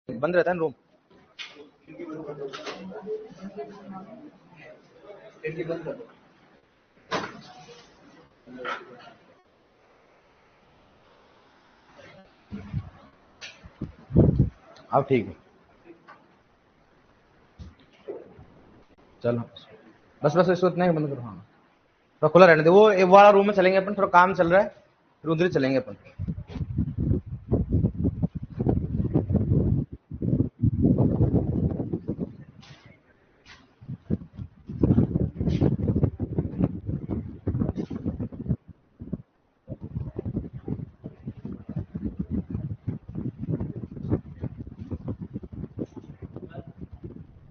बंद रहता है रूम। अब ठीक है, चलो बस बस इसको इतना ही बंद करो। हाँ तो खुला रहने दे। वो एक वाला रूम में चलेंगे अपन, थोड़ा काम चल रहा है, फिर उधर ही चलेंगे अपन।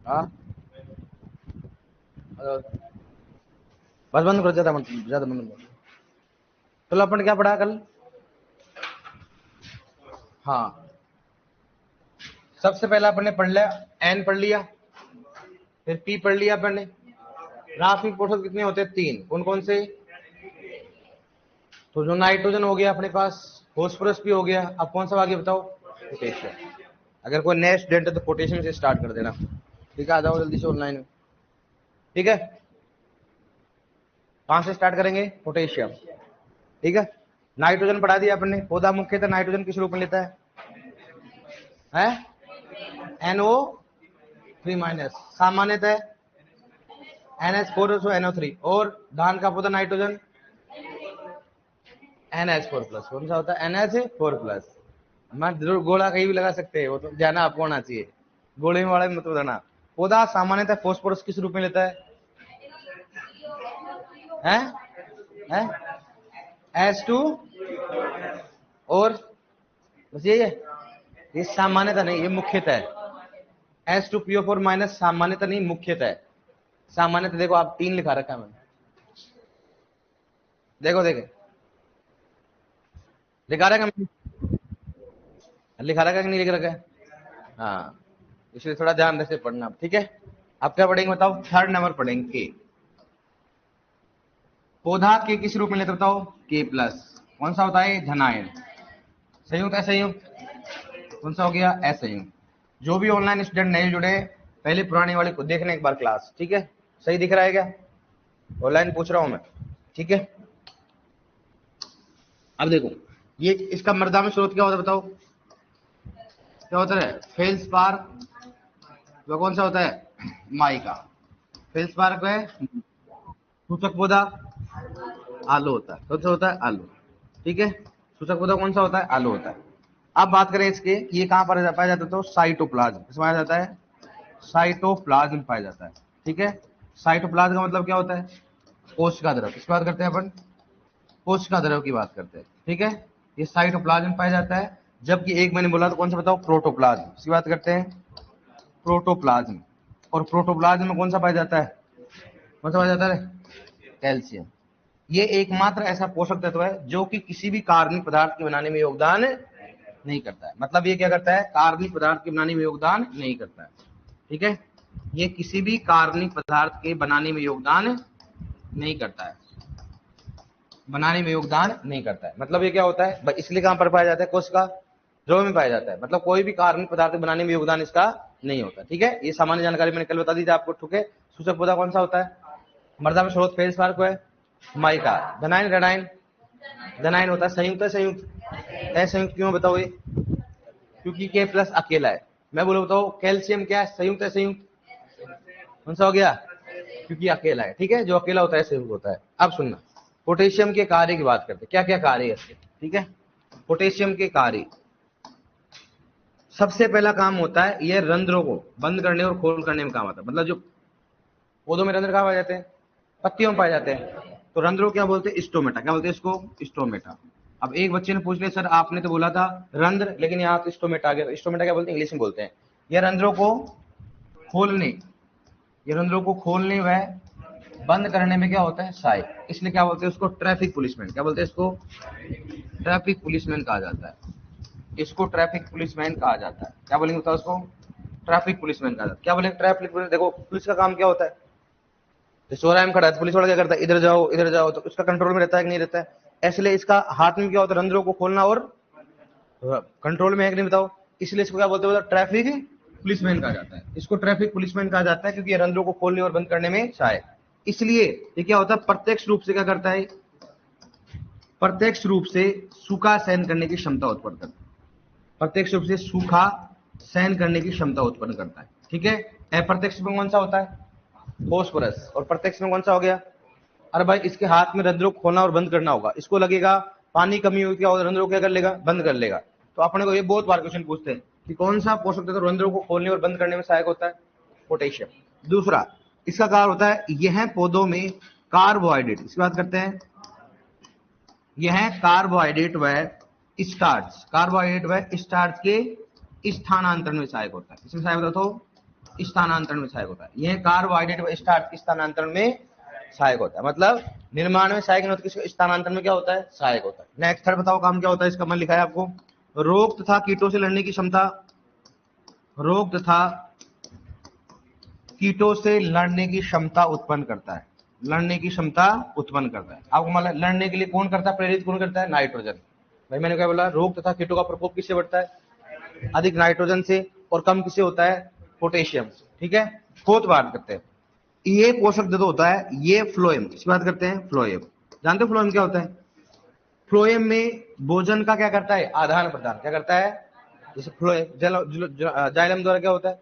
हाँ बस बंद करो, ज्यादा बंद करो। चलो अपन क्या पढ़ा कल? हाँ सबसे पहला अपन ने पढ़ लिया एन पढ़ लिया, फिर पी पढ़ लिया अपन ने। रासायनिक पोषक कितने होते हैं? 3। कौन कौन से? तो जो नाइट्रोजन हो गया अपने पास, फॉस्फोरस भी हो गया, अब कौन सा आगे बताओ? पोटेशियम। अगर कोई नया स्टूडेंट है तो पोटेशियम से स्टार्ट कर देना, ठीक है? आ जाओ जल्दी से ऑनलाइन में, ठीक है? कहां से स्टार्ट करेंगे? पोटेशियम, ठीक है? नाइट्रोजन पढ़ा दिया अपन ने। पौधा मुख्यतः नाइट्रोजन किस रूप में लेता है? NO3- सामान्यतः NH4 NO3। और धान का पौधा नाइट्रोजन NH4+। कौन सा होता है? NH4+। मैं गोला कहीं भी लगा सकते हैं, वो तो जाना आपको आना चाहिए, गोले में वाला मत बताना। पौधा सामान्यतः फॉस्फोरस किस रूप में लेता है? H2 और बस यही है। ये सामान्यतः नहीं, ये मुख्यतः है। H2PO4- सामान्यतः नहीं, मुख्यतः है। सामान्यतः देखो आप 3 लिखा रखा है मैंने, देखो देखे लिखा रखा है, लिखा रखा है कि नहीं लिख रखा है? हाँ इसलिए थोड़ा ध्यान से पढ़ना, ठीक है? अब क्या पढ़ेंगे बताओ? 3rd नंबर पढ़ेंगे के। पौधा के किस रूप में लेते बताओ? K+। कौन सा होता है? धनायन। संयुक्त है, संयुक्त कौन सा हो गया? असंयुक्त। जो भी ऑनलाइन स्टूडेंट नए जुड़े, पहले पुराने वाले को देखना एक बार क्लास, ठीक है? सही दिख रहा है क्या? ऑनलाइन पूछ रहा हूं मैं, ठीक है? अब देखो ये इसका मृदा में स्रोत क्या होता है बताओ? क्या होता है? फेल्सपार। वो कौन सा होता है? माइका। फेल्सपार को है सूचक पौधा आलू होता है। कौन सा होता है? आलू, ठीक है? सूचक पौधा कौन सा होता है? आलू होता है। अब बात करें इसके, ये कहां पर पाया जाता है? तो साइटोप्लाज्म। किसमें पाया जाता है? साइटोप्लाज्म पाया जाता है, ठीक है? साइटोप्लाज्म का मतलब क्या होता है? कोशिका द्रव। किसकी बात करते हैं अपन? कोशिका द्रव की बात करते हैं, ठीक है? ये साइटोप्लाज्म पाया जाता है। जबकि एक मैंने बोला तो कौन सा बताओ? प्रोटोप्लाज्म। इसकी बात करते हैं, प्रोटोप्लाज्म। और प्रोटोप्लाज्म में कौन सा पाया जाता है? कौन सा पाया जाता है? कैल्शियम। ये एकमात्र ऐसा पोषक तत्व है जो कि किसी भी कार्बनिक पदार्थ के बनाने में योगदान नहीं करता है। मतलब ये क्या करता है? कार्बनिक पदार्थ के बनाने में योगदान नहीं करता है, ठीक है? ये किसी भी कार्बनिक पदार्थ के बनाने में योगदान नहीं करता है, बनाने में योगदान नहीं करता है। मतलब ये क्या होता है? इसलिए कहां पर पाया जाता है? कोशिका द्रव में पाया जाता है। मतलब कोई भी कार्बनिक पदार्थ बनाने में योगदान इसका नहीं होता, ठीक है? ये सामान्य जानकारी मैंने कल बता दी थी आपको, ठीक है? सूचक पौधा कौन सा होता है? मृदा में स्रोत फेल्सपार को है माइका। धनायन रेडायन, धनायन होता है। संयुक्त है, संयुक्त असंयुक्त क्यों बताओ? ये क्योंकि K+ अकेला है। मैं बोलो बताओ कैल्शियम क्या है? संयुक्त है, संयुक्त कौन सा हो गया? क्योंकि अकेला है, ठीक है? जो अकेला होता है संयुक्त होता है। अब सुनना, पोटेशियम के कार्य की बात करते हैं, क्या क्या कार्य है इसके, ठीक है? पोटेशियम के कार्य, सबसे पहला काम होता है ये रंध्रों को बंद करने और खोल करने में काम आता है। मतलब जो पौधों में रंध्र कहाँ पाए जाते हैं? पत्तियों में पाए जाते हैं। तो रंध्रों क्या बोलते हैं? स्टोमेटा। क्या बोलते हैं इसको? स्टोमेटा। अब एक बच्चे ने पूछ लिया सर आपने तो बोला था रंध्र, लेकिन यहाँ तो स्टोमेटा आ गया। स्टोमेटा क्या बोलते हैं? इंग्लिश में बोलते हैं। ये रंध्रों को खोलने, ये रंध्रों को खोलने व बंद करने में क्या होता है? सहायक। इसलिए क्या बोलते हैं उसको? Traffic policeman. क्या बोलते हैं इसको? ट्रैफिक पुलिसमैन कहा जाता है। इसको ट्रैफिक पुलिसमैन कहा जाता है। क्या बोलेंगे बताओ उसको? ट्रैफिक पुलिसमैन कहा जाता है। क्या बोलेंगे? Traffic police. देखो पुलिस का काम क्या होता है? चौराहे में खड़ा है, पुलिस वाला क्या करता है? इधर जाओ इधर जाओ, तो उसका कंट्रोल में रहता है कि नहीं रहता है? इसलिए इसका हाथ में क्या होता है? रंध्रों को खोलना और कंट्रोल में है कि नहीं बताओ? इसलिए इसको क्या बोलते हैं, ट्रैफिक पुलिसमैन कहा जाता है। इसको ट्रैफिक पुलिसमैन कहा जाता है क्योंकि ये रंध्रों को खोलने और बंद करने में सहायक। इसलिए ये क्या होता है, प्रत्यक्ष रूप से क्या करता है, प्रत्यक्ष रूप से सूखा सहन करने की क्षमता उत्पन्न करता है। प्रत्यक्ष रूप से सूखा सहन करने की क्षमता उत्पन्न करता है। ठीक है। अप्रत्यक्ष में कौन सा होता है, फॉस्फोरस, और प्रत्यक्ष में कौन सा हो गया। अरे भाई इसके हाथ में रंध्रों को खोलना और बंद करना होगा, इसको लगेगा पानी कमी हुई, क्या रंध्रों को क्या कर लेगा, बंद कर लेगा। तो अपने को ये बहुत बार क्वेश्चन पूछते हैं कि कौन सा पोषक तत्व रंध्रों को खोलने और बंद करने में सहायक होता है, पोटेशियम। दूसरा इसका कार्य होता है, यह पौधों में कार्बोहाइड्रेट, इसकी बात करते हैं, यह कार्बोहाइड्रेट व स्टार्च, कार्बोहाइड्रेट व स्टार्च के स्थानांतरण में सहायक होता है। इसमें सहायक होता है, स्थानांतरण में सहायक होता है। यह कार्बोहाइड्रेट व स्टार्च के स्थानांतरण में सहायक होता है, मतलब निर्माण में सहायक नहीं होता, किसी स्थानांतरण में क्या होता है, सहायक होता है। नेक्स्ट थर्ड बताओ काम क्या होता है इसका, मैंने लिखा है आपको, रोग तथा कीटों से लड़ने की क्षमता, रोग तथा कीटों से लड़ने की क्षमता उत्पन्न करता है, लड़ने की क्षमता उत्पन्न करता है। आपको मतलब लड़ने के लिए कौन करता है, प्रेरित कौन करता है, नाइट्रोजन। भाई मैंने क्या बोला, रोग तथा कीटों का प्रकोप किससे बढ़ता है, अधिक नाइट्रोजन से, और कम किससे होता है, पोटेशियम। ठीक है। फोर्थ बात करते हैं, ये पोषक तत्व होता है, ये फ्लोएम, इसकी बात करते हैं, फ्लोएम। जानते हो फ्लोएम क्या होता है, फ्लोएम में भोजन का क्या करता है, आदान प्रदान, क्या करता है, जैसे फ्लोएम जाइलम द्वारा क्या होता है,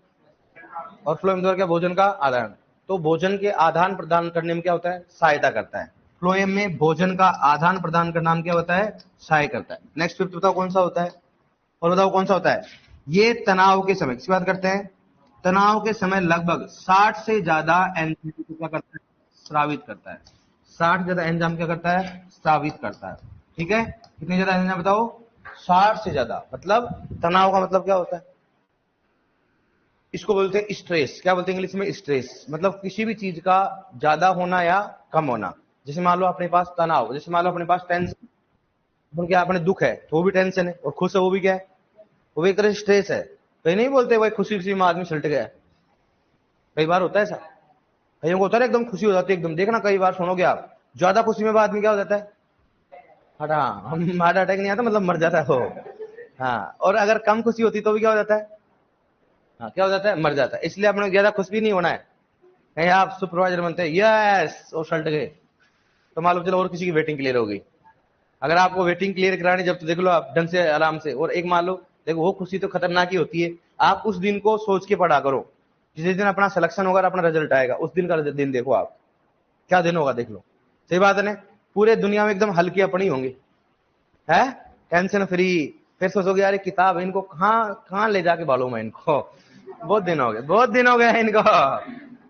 और फ्लोएम द्वारा क्या, भोजन का आदान, तो भोजन के आदान प्रदान करने में क्या होता है, सहायता करता है। फ्लोएम में भोजन का आदान प्रदान करना में क्या होता है, सहायक करता है। नेक्स्ट फिफ्थ बताओ कौन सा होता है, और बताओ कौन सा होता है, ये तनाव के समय, किसकी बात करते हैं, तनाव के समय लगभग 60 से ज्यादा एंजाइम को क्या करता है, स्रावित करता है। 60 से ज्यादा एंजाइम क्या करता है, स्रावित करता है। ठीक है। कितने ज्यादा एंजाइम बताओ, 60 से ज्यादा। मतलब तनाव का मतलब क्या होता है, इसको बोलते हैं स्ट्रेस। क्या बोलते हैं इंग्लिश में, स्ट्रेस, मतलब किसी भी चीज का ज्यादा होना या कम होना। जैसे मान लो अपने पास तनाव, जैसे मान लो अपने पास टेंशन, क्या अपने दुख है तो वो भी टेंशन है, और खुश है वो भी क्या है, वो भी एक तरह स्ट्रेस है। कहीं नहीं बोलते भाई खुशी खुशी में आदमी सलट गया, कई बार होता है ऐसा, कईयों को होता है एकदम खुशी हो जाती है एकदम, देखना कई बार सुनोगे आप, ज्यादा खुशी में आदमी क्या हो जाता है, हार्ट अटैक नहीं आता, मतलब मर जाता है वो। हाँ, और अगर कम खुशी होती तो भी क्या हो जाता है, हाँ क्या हो जाता है, मर जाता है। इसलिए अपने ज्यादा खुश भी नहीं होना है। कहीं आप सुपरवाइजर बनते हैं, यस और सलट गए, तो मालूम चलो और किसी की वेटिंग क्लियर होगी। अगर आपको वेटिंग क्लियर करानी जब, तो देख लो आप ढंग से आराम से, और एक मान लो देखो वो खुशी तो खतरनाक ही होती है। आप उस दिन को सोच के पढ़ा करो, जिस दिन अपना सिलेक्शन होगा, अपना रिजल्ट आएगा, उस दिन का दिन देखो आप, क्या दिन होगा देख लो। सही बात है ना, पूरे दुनिया में एकदम हल्की अपनी होंगी, है टेंशन फ्री। फिर सोचोगे यार किताब इनको कहाँ ले जाके बालू मैं इनको, बहुत दिन हो गए, बहुत दिन हो गए इनको।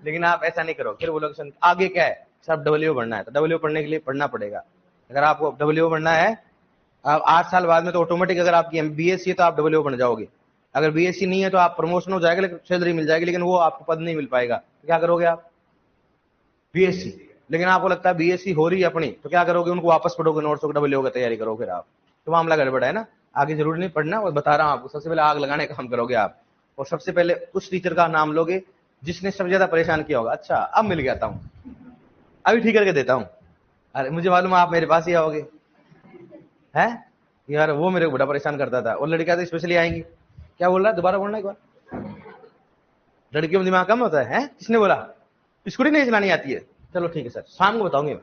लेकिन आप ऐसा नहीं करो, फिर बोलोगे आगे क्या है, सब डब्ल्यू पढ़ना है, तो डब्ल्यू पढ़ने के लिए पढ़ना पड़ेगा। अगर आपको डब्ल्यू पढ़ना है, अब 8 साल बाद में तो ऑटोमेटिक, अगर आपकी बीएससी है तो आप डब्ल्यू बन जाओगे। अगर बीएससी नहीं है तो आप प्रमोशन हो जाएगा, लेकिन सैलरी मिल जाएगी, लेकिन वो आपको पद नहीं मिल पाएगा। तो क्या करोगे आप, बीएससी, लेकिन आपको लगता है बीएससी हो रही है अपनी, तो क्या करोगे, उनको वापस पढ़ोगे, नोट्स को डब्ल्यू की तैयारी करो, फिर आप तो मामला गड़बड़ है ना। आगे जरूरी नहीं पढ़ना, और बता रहा हूं आपको, सबसे पहले आग लगाने का काम करोगे आप, और सबसे पहले उस टीचर का नाम लोगे जिसने सबसे ज्यादा परेशान किया होगा। अच्छा अब मिल गया हूं, अभी ठीक करके देता हूं, अरे मुझे मालूम है आप मेरे पास ही आओगे, है यार वो मेरे को बड़ा परेशान करता था, और लड़कियां तो स्पेशली आएंगी। क्या बोल रहा है, दोबारा बोलना एक बार, लड़कियों में दिमाग कम होता है? किसने बोला, स्कूटी नहीं चलानी आती है, चलो ठीक है सर शाम को बताऊंगे।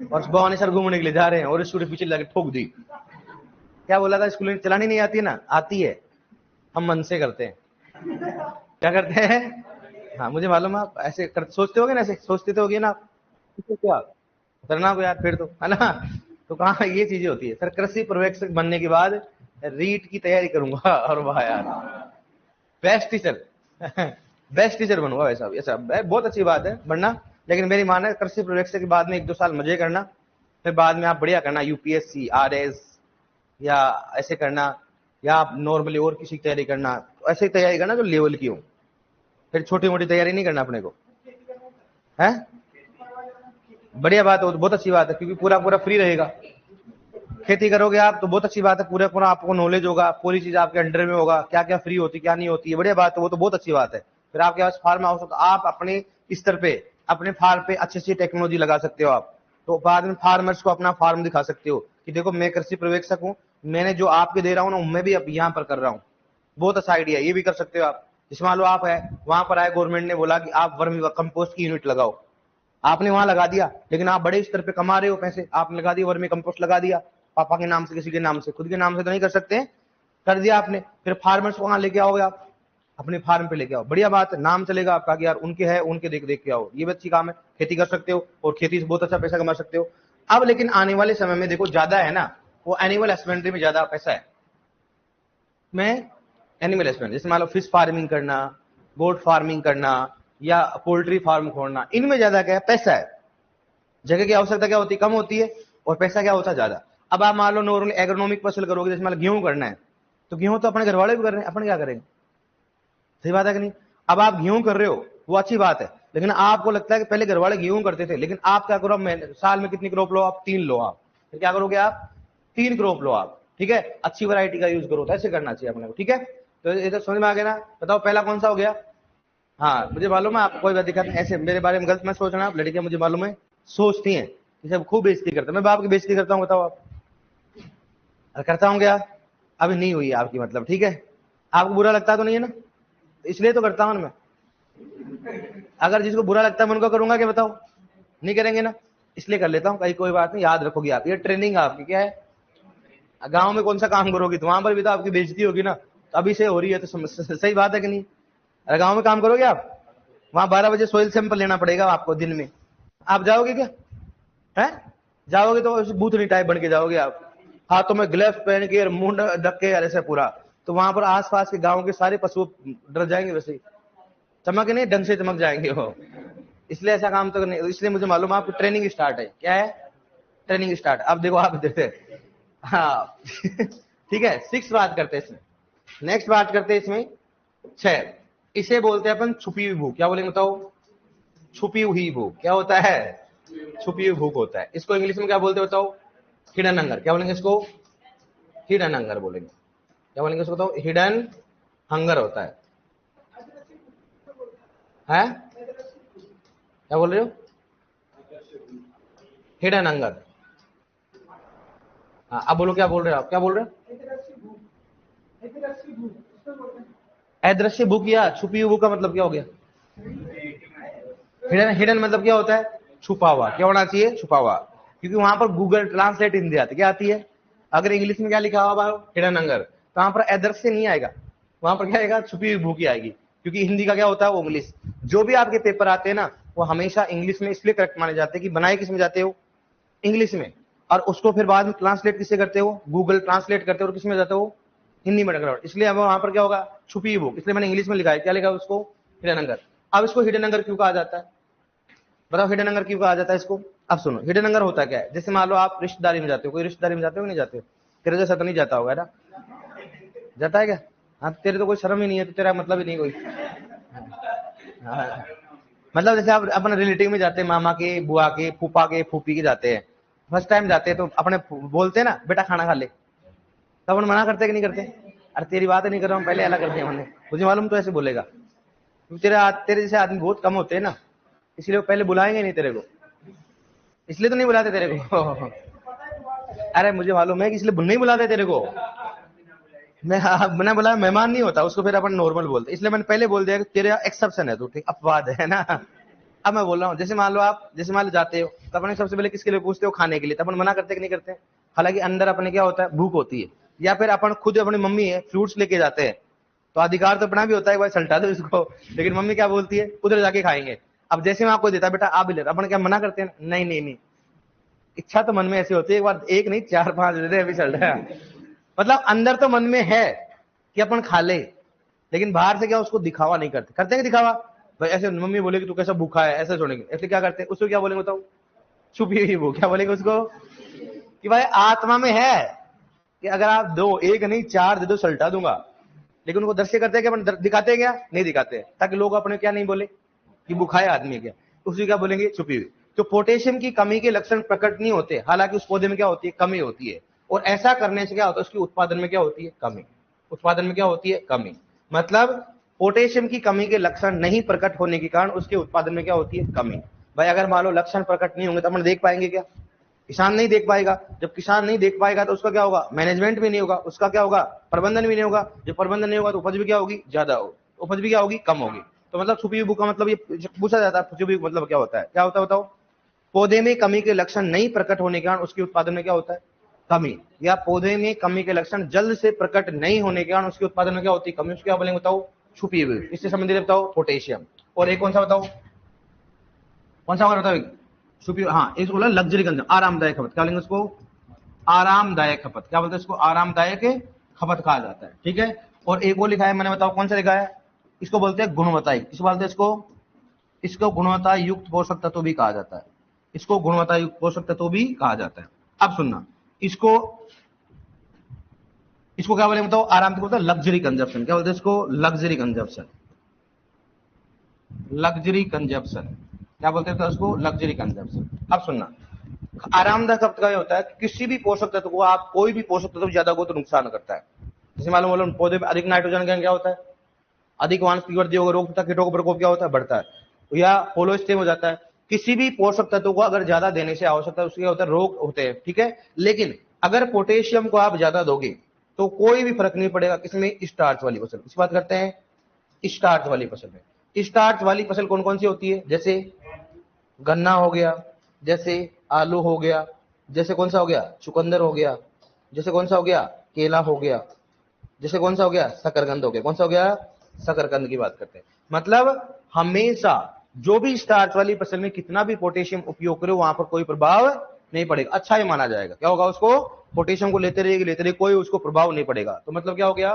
और भवानी सर घूमने के लिए जा रहे हैं और स्कूटी पीछे लगे ठोक दी। क्या बोला था, स्कूटी चलानी नहीं आती है ना, आती है, हम मन से करते हैं। क्या करते हैं, हाँ मुझे मालूम है आप ऐसे सोचते होगे ना, ऐसे सोचते तो होगे ना आप, क्या करना को यार फिर तो, है ना। तो कहाँ ये चीजें होती है। सर कृषि पर्यवेक्षक बनने के बाद रीट की तैयारी करूंगा, और वाह यार बेस्ट टीचर बेस्ट टीचर बनूंगा, वैसा ऐसा बहुत अच्छी बात है बनना। लेकिन मेरी मान है कृषि पर्यवेक्षक के बाद में 1-2 साल मजे करना, फिर बाद में आप बढ़िया करना, यूपीएससी आरएस या ऐसे करना, या आप नॉर्मली और किसी की तैयारी करना, तो ऐसे तैयारी करना जो लेवल की हो, फिर छोटी मोटी तैयारी नहीं करना अपने को, है बढ़िया बात है, बहुत अच्छी बात है, क्योंकि पूरा पूरा फ्री रहेगा। खेती करोगे आप तो बहुत अच्छी बात है, पूरा पूरा आपको नॉलेज होगा, पूरी चीज आपके अंडर में होगा, क्या क्या फ्री होती क्या नहीं होती है, बढ़िया बात है, वो तो बहुत अच्छी बात है। फिर आपके पास फार्म हाउस हो तो आप अपने स्तर पे अपने फार्म पे अच्छी अच्छी टेक्नोलॉजी लगा सकते हो आप, तो बाद में फार्मर्स को अपना फार्म दिखा सकते हो कि देखो मैं कृषि पर्यवेक्षक हूँ, मैंने जो आपके दे रहा हूँ ना मैं भी अब यहाँ पर कर रहा हूँ, बहुत अच्छा आइडिया, ये भी कर सकते हो आप। जिसमें मान लो आप है, वहां पर आए, गवर्नमेंट ने बोला कि आप वर्मी कंपोस्ट की यूनिट लगाओ, आपने वहां लगा दिया, लेकिन आप बड़े स्तर पे कमा रहे हो पैसे, आपने लगा दिया वर्मी कंपोस्ट लगा दिया, पापा के नाम से, किसी के नाम से, खुद के नाम से तो नहीं कर सकते, कर दिया आपने। फिर फार्मर्स को वहां लेके आओगे आप, अपने फार्म पे लेके आओ, बढ़िया बात है, नाम चलेगा आपका कि यार उनके है, उनके देख देख के आओ, ये भी अच्छी काम है, खेती कर सकते हो और खेती से बहुत अच्छा पैसा कमा सकते हो। अब लेकिन आने वाले समय में देखो ज्यादा है ना, वो एनिमल हस्बेंड्री में ज्यादा पैसा है। मैं एनिमल हस्बेंड्री, जैसे मान लो फिश फार्मिंग करना, गोट फार्मिंग करना, या पोल्ट्री फार्म खोलना, इनमें ज्यादा क्या है, पैसा है। जगह की आवश्यकता क्या होती है, कम होती है, और पैसा क्या होता है, ज्यादा। अब आप मान लो नॉर्मल एग्रोनॉमिक फसल करोगे, जैसे मान लो गेहूं करना है, तो गेहूं तो अपने घर वाले भी कर रहे हैं, अपन क्या करेंगे, सही बात है कि नहीं। अब आप गेहूं कर रहे हो, वो अच्छी बात है, लेकिन आपको लगता है कि पहले घर वाले गेहूं करते थे, लेकिन आप क्या करो, साल में कितनी क्रॉप लो आप, 3 लो आप, फिर क्या करोगे आप, 3 क्रॉप लो आप, ठीक है, अच्छी वैरायटी का यूज करो, तो ऐसे करना चाहिए अपने को, ठीक है। तो ये तो समझ में आ गया ना, बताओ पहला कौन सा हो गया। हाँ मुझे मालूम है, आपको कोई बात दिक्कत नहीं, ऐसे मेरे बारे में गलत मत सोचना, आप लड़कियां मुझे मालूम है सोचती हैं कि सब खूब बेइज्जती करते हैं, मैं बाप की बेइज्जती करता हूँ, बताओ आप, करता हूँ क्या, अभी नहीं हुई आपकी, मतलब ठीक है, आपको बुरा लगता तो नहीं है ना, इसलिए तो करता हूं मैं। अगर जिसको बुरा लगता है मैं उनको करूंगा क्या, बताओ, नहीं करेंगे ना, इसलिए कर लेता हूँ, कहीं कोई बात नहीं, याद रखोगी आप, ये ट्रेनिंग आपकी क्या है, गांव में कौन सा काम करोगी तो वहां पर भी तो आपकी बेइज्जती होगी ना, तो अभी से हो रही है, तो सही बात है कि नहीं। अरे गांव में काम करोगे आप, वहां 12 बजे सोइल सैंपल लेना पड़ेगा आपको दिन में, आप जाओगे क्या, है, जाओगे तो बूथ नहीं टाइप बन के जाओगे आप, हाथों में ग्लव्स पहन के, मुंड ढक के, ऐसे पूरा, तो वहां पर आसपास के गांव के सारे पशु डर जाएंगे, वैसे ही चमक नहीं, ढंग से चमक जाएंगे वो, इसलिए ऐसा काम तो नहीं, इसलिए मुझे मालूम है आपकी ट्रेनिंग स्टार्ट है, क्या है, ट्रेनिंग स्टार्ट। अब देखो आप देते, हाँ ठीक है, 6 बात करते हैं इसमें, नेक्स्ट बात करते हैं इसमें 6, इसे बोलते हैं अपन छुपी हुई भूख, क्या बोलेंगे बताओ, छुपी हुई भूख, क्या होता है, छुपी हुई भूख होता है, इसको इंग्लिश में क्या बोलते हैं बताओ, हिडन हंगर, क्या बोलेंगे इसको, हिडन हंगर बोलेंगे, क्या बोलेंगे इसको बताओ, हिडन हंगर होता है, क्या बोल रहे हो, हिडन हंगर, हाँ अब बोलो क्या बोल रहे हो आप, क्या बोल रहे हो, अदृश्य भूख या छुपी हुई भूख का मतलब क्या हो गया, हिडन, हिडन मतलब क्या होता है, छुपा हुआ, क्या होना चाहिए, छुपा हुआ, क्योंकि वहां पर गूगल ट्रांसलेट हिंदी आती, क्या आती है, अगर इंग्लिश में क्या लिखा हुआ हिडन हंगर, तो वहां पर अदृश्य नहीं आएगा, वहां पर क्या आएगा, छुपी हुई भूख आएगी, क्योंकि हिंदी का क्या होता है वो इंग्लिश, जो भी आपके पेपर आते हैं ना वो हमेशा इंग्लिश में इसलिए करेक्ट माने जाते हैं कि बनाए किस में जाते हो, इंग्लिश में, और उसको फिर बाद में ट्रांसलेट किससे करते हो, गूगल ट्रांसलेट करते हो, और किसमें जाते हो, हिंदी में कन्वर्ट, इसलिए अब वहां पर क्या होगा, छुपी हुई भूख, इसलिए मैंने इंग्लिश में लिखा है, क्या लिखा है उसको, हिडन हंगर। अब इसको हिडन हंगर क्यों कहा जाता है, बताओ हिडन हंगर क्यों कहा जाता है इसको। अब सुनो हिडन हंगर होता क्या है, जैसे मान लो आप रिश्तेदारी में जाते हो, कोई रिश्तेदारी में जाते हो नहीं जाते हो, तेरे जैसा तो नहीं जाता होगा ना, जाता है क्या, हाँ तेरे तो कोई शर्म ही नहीं है, तो तेरा मतलब ही नहीं कोई, हाँ। मतलब जैसे आप अपने रिलेटिव में जाते हैं, मामा के, बुआ के, फूफा के, फूफी के जाते हैं, फर्स्ट टाइम जाते हैं तो अपने बोलते हैं ना बेटा खाना खा ले, तब अपन मना करते कि नहीं करते, अरे तेरी बात नहीं कर रहा हूँ, पहले अलग करते हैं हमने, मुझे मालूम तो ऐसे बोलेगा, तेरे जैसे आदमी बहुत कम होते हैं ना, इसलिए वो पहले बुलाएंगे नहीं तेरे को, इसलिए तो नहीं बुलाते तेरे को अरे मुझे मालूम है कि इसलिए नहीं बुलाते तेरे को, मैंने बोला मेहमान नहीं होता उसको, फिर अपन नॉर्मल बोलते, इसलिए मैंने पहले बोल दिया कि तेरे एक्सेप्शन है, तो ठीक अपवाद है ना। अब मैं बोल रहा हूँ, जैसे मान लो आप, जैसे मान लो जाते हो तो अपने सबसे पहले किसके लिए पूछते हो, खाने के लिए, तो अपन मना करते कि नहीं करते, हालांकि अंदर अपने क्या होता है, भूख होती है, या फिर अपन खुद अपनी मम्मी है फ्रूट्स लेके जाते हैं, तो अधिकार तो अपना भी होता है भाई सल्टा दो इसको, लेकिन मम्मी क्या बोलती है, उधर जाके खाएंगे, अब जैसे मैं आपको देता बेटा आप भी ले, अपन क्या मना करते हैं, नहीं नहीं नहीं, इच्छा तो मन में ऐसी होती है, एक बार एक नहीं 4-5 दे दे, अभी चल रहा है, मतलब अंदर तो मन में है कि अपन खा ले, लेकिन बाहर से क्या उसको दिखावा नहीं करते, करते हैं दिखावा, भाई ऐसे मम्मी बोलेगी तू कैसा भूखा है, ऐसे छोड़ेंगे, ऐसे क्या करते हैं, उसको क्या बोलेंगे बताओ, छुपी हुई भूख, क्या बोलेंगे उसको, कि भाई आत्मा में है कि अगर आप दो, एक नहीं 4 दे दो सल्टा दूंगा, लेकिन उनको दृश्य करते हैं कि अपन दिखाते हैं क्या, नहीं दिखाते हैं, ताकि लोग अपने क्या नहीं बोले कि भूखा है आदमी, क्या उसी क्या बोलेंगे, छुपी हुई। तो पोटेशियम की कमी के लक्षण प्रकट नहीं होते, हालांकि उस पौधे में क्या होती है, कमी होती है, और ऐसा करने से क्या होता है, उसकी उत्पादन में क्या होती है, कमी, उत्पादन में क्या होती है, कमी, मतलब पोटेशियम की कमी के लक्षण नहीं प्रकट होने के कारण उसके उत्पादन में क्या होती है, कमी। भाई अगर मान लो लक्षण प्रकट नहीं होंगे तो अपन देख पाएंगे क्या, किसान नहीं देख पाएगा, जब किसान नहीं देख पाएगा तो उसका क्या होगा, मैनेजमेंट भी नहीं होगा, उसका क्या होगा, प्रबंधन भी नहीं होगा, जब प्रबंधन नहीं होगा तो उपज भी क्या होगी, ज्यादा होगी, उपज भी क्या होगी, कम होगी। तो मतलब छुपी हुई भूख का मतलब ये पूछा जाता है, छुपी हुई मतलब क्या होता है, क्या होता है बताओ। पौधे में कमी के लक्षण नहीं प्रकट होने के कारण उसके उत्पादन में क्या होता है, कमी, या पौधे में कमी के लक्षण जल्द से प्रकट नहीं होने के कारण उसके उत्पादन में क्या होती है, कमी, उसको क्या बोलेंगे बताओ, छुपी हुई। इससे संबंधित बताओ पोटेशियम। और एक कौन सा बताओ, कौन सा होगा बताओ, छुपी, हाँ इसको बोला लग्जरी कंजम, आरामदायक खपत, क्या बोलेंगे उसको, आरामदायक खपत, क्या बोलते हैं इसको, आरामदायक खपत कहा जाता है, ठीक है। और एक और लिखा है मैंने, बताओ कौन सा लिखा है, इसको बोलते हैं गुणवत्तायुक्त, किसको बोलते हैं इसको, इसको गुणवत्ता युक्त पोषक तत्व भी कहा जाता है, इसको गुणवत्ता युक्त पोषक तत्व भी कहा जाता है। अब सुनना, इसको इसको क्या बोलेंगे बताओ, आराम से बोलते हैं लग्जरी कंजप्शन, क्या बोलते हैं इसको, लग्जरी कंजप्शन, लग्जरी कंजप्शन, क्या बोलते हैं उसको, लग्जरी कंजप्शन। अब सुनना, आरामदायक खपत का होता है किसी भी पोषक तत्व को, आप कोई भी पोषक तत्व ज्यादा हो तो नुकसान करता है। जैसे मालूम पौधे में अधिक नाइट्रोजन का क्या होता है, अधिक वानस्पतिक वृद्धि होगा, रोग तथा कीटों का प्रकोप क्या होता है, बढ़ता है, या होलोस्टेम हो जाता है। किसी भी पोषक तत्व को अगर ज्यादा देने से आवश्यकता उसके होता है, रोग होते हैं, ठीक है। लेकिन अगर पोटेशियम को आप ज्यादा दोगे तो कोई भी फर्क नहीं पड़ेगा, किसमें, स्टार्च वाली फसल, इस बात करते हैं, स्टार्च वाली फसल में। स्टार्च वाली फसल कौन कौन सी होती है, जैसे गन्ना हो गया, जैसे आलू हो गया, जैसे कौन सा हो गया, चुकंदर हो गया, जैसे कौन सा हो गया, केला हो गया, जैसे कौन सा हो गया, शकरकंद हो गया, कौन सा हो गया, शकरकंद की बात करते हैं। मतलब हमेशा जो भी स्टार्च वाली फसल में कितना भी पोटेशियम उपयोग करो वहां पर कोई प्रभाव नहीं पड़ेगा, अच्छा ही माना जाएगा, क्या होगा, उसको पोटेशियम को लेते रहिए, कोई उसको प्रभाव नहीं पड़ेगा। तो मतलब क्या हो गया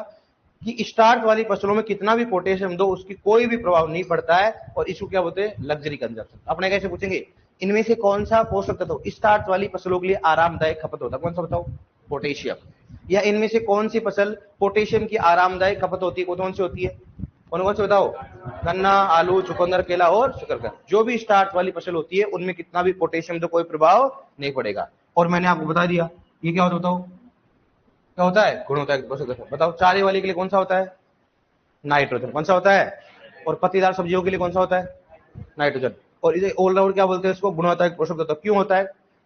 कि स्टार्च वाली फसलों में कितना भी पोटेशियम दो उसकी कोई भी प्रभाव नहीं पड़ता है, और इसको क्या बोलते हैं, लग्जरी कंजप्शन। अपने कैसे पूछेंगे, इनमें से कौन सा पोषक तत्व स्टार्च वाली फसलों के लिए आरामदायक खपत होता है, कौन सा बताओ, पोटेशियम। या इनमें से कौन सी फसल पोटेशियम की आरामदायक खपत होती है, कौन सी होती है, कौन कौन से बताओ, गन्ना, आलू, चुकंदर, केला और शकरकंद। जो भी स्टार्च वाली फसल होती है उनमें कितना भी पोटेशियम तो कोई प्रभाव नहीं पड़ेगा। और मैंने आपको बता दिया ये क्या होता है, बताओ क्या होता है, गुणवत्तायुक्त पोषक तत्व। बताओ चारे वाले के लिए कौन सा होता है, नाइट्रोजन, कौन सा होता है, और पत्तीदार सब्जियों के लिए कौन सा होता है, नाइट्रोजन। और इसे ऑलराउंड क्या बोलते हैं, इसको गुणवत्तायुक्त पोषक तत्व। क्यों होता है,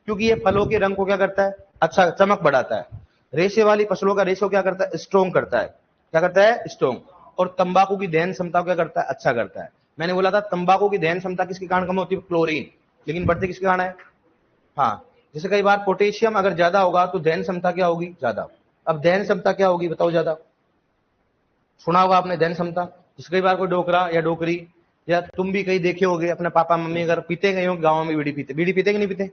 क्योंकि ये फलों के रंग को क्या करता है, अच्छा चमक बढ़ाता है। रेशे वाली फसलों का रेशो क्या करता है, स्ट्रॉन्ग करता है, क्या करता है, स्ट्रॉन्ग। और तंबाकू की दहन क्षमता क्या करता है, अच्छा करता है। मैंने बोला था तंबाकू की दहन क्षमता किसके कारण कम होती है, क्लोरीन, लेकिन बढ़ती किसके कारण है, हाँ, जैसे कई बार पोटेशियम अगर ज्यादा होगा तो दहन क्षमता क्या होगी, ज्यादा। अब दहन क्षमता क्या होगी बताओ, ज्यादा, सुना होगा आपने दहन क्षमता। जैसे कई बार कोई डोकरा या डोकरी, या तुम भी कहीं देखे होगे अपने पापा मम्मी अगर पीते गए हो गाँव में, बीड़ी पीते, बीड़ी पीते कि नहीं पीते,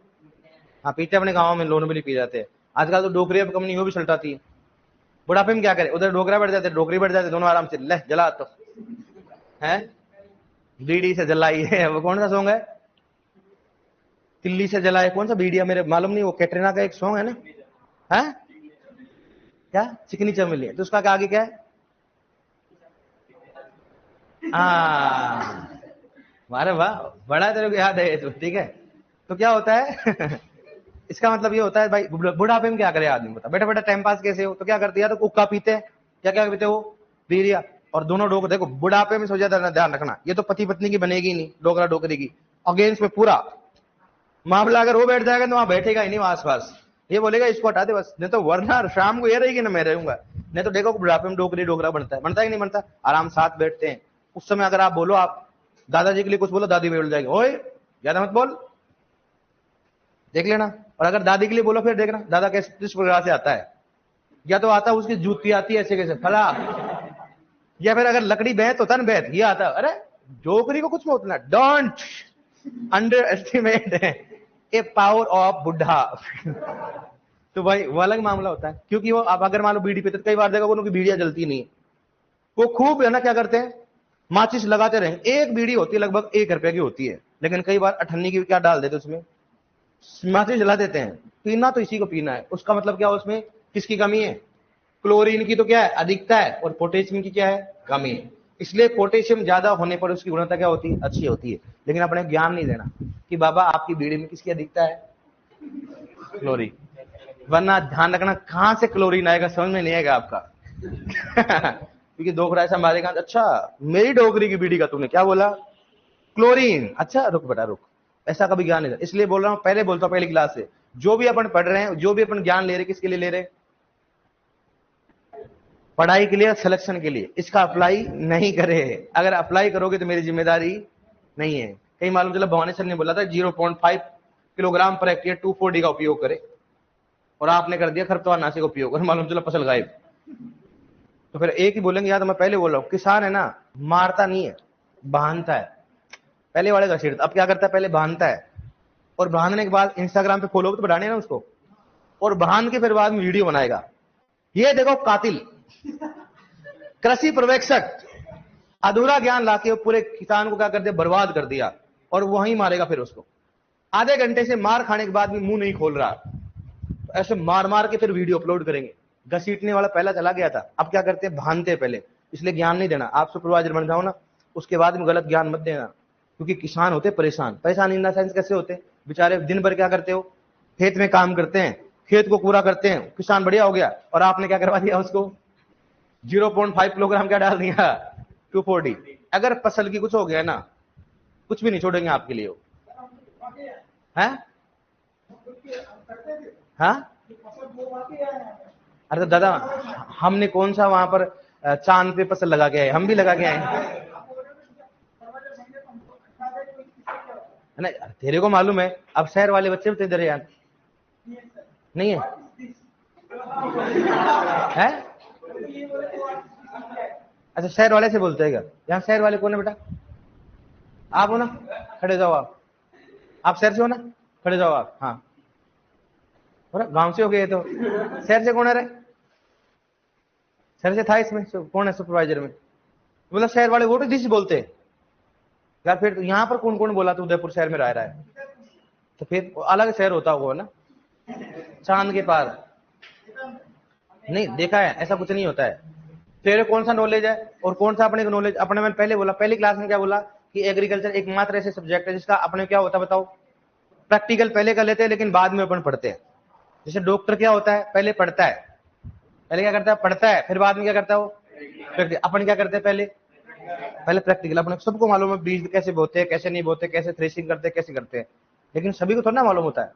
हाँ पीते, अपने गाँव में लोन भी पी जाते हैं। आजकल तो डोकरी अब कंपनी वो भी छलटाती है। बुढ़ापे में क्या करे, उधर डोकरा बैठ जाते, डोकरी बैठ जाते, दोनों आराम से ले जला तो है, बीड़ी से जलाई है, वो कौन सा सॉन्ग है, तिल्ली से जलाए, कौन सा बीड़िया, मेरे मालूम नहीं, वो कैटरीना का एक सॉन्ग है ना, है क्या, चिकनी चमेली, तो उसका आगे क्या है, अरे वाह, बड़ा तेरे को याद है तो, ठीक है। तो क्या होता है इसका मतलब ये होता है भाई बुढ़ापे में क्या करे आदमी, बता बैठा बैठा टाइम पास कैसे हो, तो क्या करते हैं, तो कुक्का पीते हैं, क्या क्या पीते हो, बीड़िया। और दोनों डोक देखो बुढ़ापे में सो जाता, ध्यान रखना, ये तो पति पत्नी की बनेगी नहीं, डोकरा डोकरी की अगेंस्ट में पूरा मामला। अगर वो बैठ जाएगा तो वहां बैठेगा ही नहीं वहां आसपास, ये बोलेगा इसको हटा दे बस, नहीं तो वरना शाम को ये रहेगी ना मैं रहूंगा। नहीं तो देखो बुढ़ापे में डोकरी डोकरा बनता है कि नहीं बनता, आराम साथ बैठते हैं। उस समय अगर आप बोलो, आप दादाजी के लिए कुछ बोलो, दादी बैठ जाएगी, ओए ज्यादा मत बोल, देख लेना। और अगर दादी के लिए बोलो फिर देखना दादा किस प्रकार से आता है, या तो आता उसकी जूती आती है ऐसे कैसे फला, या फिर अगर लकड़ी बैत होता ना बैत, ये आता, अरे डोकरी को कुछ मत ना, don't under estimate A power of बुढ़ा तो भाई वो अलग मामला होता है, क्योंकि वो आप अगर मान लो बीड़ी पीते, कई बार देखो उनकी बीड़ियां जलती नहीं है, वो खूब है ना क्या करते हैं, माचिस लगाते रहे। एक बीड़ी होती है लगभग 1 रुपए की होती है, लेकिन कई बार 98 की क्या डाल देते उसमें, माचिस जला देते हैं। पीना तो इसी को पीना है, उसका मतलब क्या, उसमें किसकी कमी है, क्लोरीन की तो क्या है, अधिकता है, और पोटेशियम की क्या है, कमी है। इसलिए पोटेशियम ज्यादा होने पर उसकी गुणवत्ता क्या होती है, अच्छी होती है। लेकिन अपने ज्ञान नहीं देना कि बाबा आपकी बीड़ी में किसकी अधिकता है, क्लोरीन, वरना ध्यान रखना कहां से क्लोरीन आएगा समझ में नहीं आएगा आपका क्योंकि डोकरा ऐसा मारेगा, अच्छा मेरी डोकरी की बीड़ी का तूने क्या बोला, क्लोरीन, अच्छा रुक बेटा रुक, ऐसा कभी ज्ञान नहीं था। इसलिए बोल रहा हूं, पहले बोलता हूं पहली क्लास से, जो भी अपन पढ़ रहे हैं, जो भी अपन ज्ञान ले रहे हैं, किसके लिए ले रहे हैं? पढ़ाई के लिए, सिलेक्शन के लिए। इसका अप्लाई नहीं करे। अगर अप्लाई करोगे तो मेरी जिम्मेदारी नहीं है। कहीं मालूम चला भवानी सर ने बोला था 0.5 किलोग्राम पर हेक्टेयर 2,4-D का उपयोग करे, और आपने कर दिया खरपतवारनाशी का उपयोग, और मालूम चला फसल गायब। तो फिर एक ही बोलेंगे, यार तो मैं पहले बोल रहा हूं, किसान है ना, मारता नहीं है, बांधता है। पहले वाले का सिर, अब क्या करता है, पहले बांधता है, और बांधने के बाद इंस्टाग्राम पे फॉलो तो बढ़ाने ना उसको, और बांध के फिर बाद में वीडियो बनाएगा, ये देखो कातिल, कृषि पर्यवेक्षक, अधूरा ज्ञान लाके पूरे किसान को क्या कर दिया, बर्बाद कर दिया, और वहीं मारेगा फिर उसको। आधे घंटे से मार खाने के बाद भी मुंह नहीं खोल रहा, तो ऐसे मार मार के फिर वीडियो अपलोड करेंगे। घसीटने वाला पहला चला गया था, अब क्या करते हैं, भानते हैं पहले। इसलिए ज्ञान नहीं देना। आप सुपरवाइजर बन जाओ ना, उसके बाद में गलत ज्ञान मत देना, क्योंकि किसान होते परेशान। परेशान इन द सेंस कैसे होते, बेचारे दिन भर क्या करते हो, खेत में काम करते हैं, खेत को पूरा करते हैं, किसान बढ़िया हो गया, और आपने क्या करवा दिया उसको, 0.5 किलोग्राम क्या डाल दिया, 2,4-D। अगर फसल की कुछ हो गया ना, कुछ भी नहीं छोड़ेंगे आपके लिए। है हाँ, अरे तो दादा, हमने कौन सा वहां पर चांद पे फसल लगा के आए, हम भी लगा के आए ना। तेरे को मालूम है, अब शहर वाले बच्चे भी तेरे यार नहीं है, है? अच्छा, शहर वाले से बोलते हैं क्या? यहाँ शहर वाले कौन है बेटा? आप हो ना, खड़े जाओ आप शहर से हो ना, खड़े जाओ आप। हाँ, गांव से हो गए तो शहर से कौन है रे? शहर से था इसमें कौन है सुपरवाइजर में? मतलब शहर वाले वो तो दिस बोलते हैं यार। फिर यहाँ पर कौन कौन बोला तो उदयपुर शहर में रह रहा है, तो फिर अलग शहर होता होगा ना, चांद के पार। नहीं देखा है, ऐसा कुछ नहीं होता है। तेरे कौन सा नॉलेज है और कौन सा अपने नॉलेज? अपने मैंने पहले बोला, पहली क्लास में क्या बोला कि एग्रीकल्चर एकमात्र ऐसे सब्जेक्ट है जिसका अपने क्या होता है बताओ, प्रैक्टिकल पहले कर लेते हैं लेकिन बाद में अपन पढ़ते हैं। जैसे डॉक्टर क्या होता है, पहले पढ़ता है, पहले क्या करता है, पढ़ता है, फिर बाद में क्या करता है वो प्रैक्टिकल। अपन क्या करते हैं, पहले प्रैक्टिकल। अपने सबको मालूम है बीज कैसे बोते हैं, कैसे नहीं बोते, कैसे थ्रेशिंग करते हैं, कैसे करते हैं, लेकिन सभी को थोड़ा ना मालूम होता है।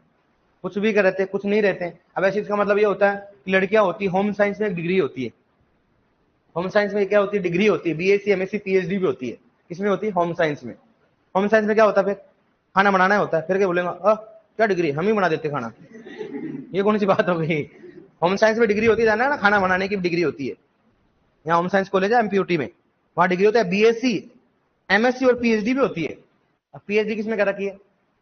कुछ भी कर रहते हैं, कुछ नहीं रहते हैं। अब ऐसे इसका मतलब ये होता है कि लड़कियां होती है, होम साइंस में एक डिग्री होती है, होम साइंस में क्या होती है, डिग्री होती है, बीएससी एमएससी पीएचडी भी होती है। किसमें होती है, होम साइंस में। होम साइंस में क्या होता है, फिर खाना बनाना होता है। फिर क्या बोलेगा, क्या डिग्री, हम ही बना देते खाना, ये कौन सी बात हो गई? होम साइंस में डिग्री होती है ना, खाना बनाने की डिग्री होती है। यहाँ होम साइंस कॉलेज है एमपीयूटी में, वहां डिग्री होता है बीएससी एमएससी और पीएचडी भी होती है। अब पीएचडी किसमें कर रखी है,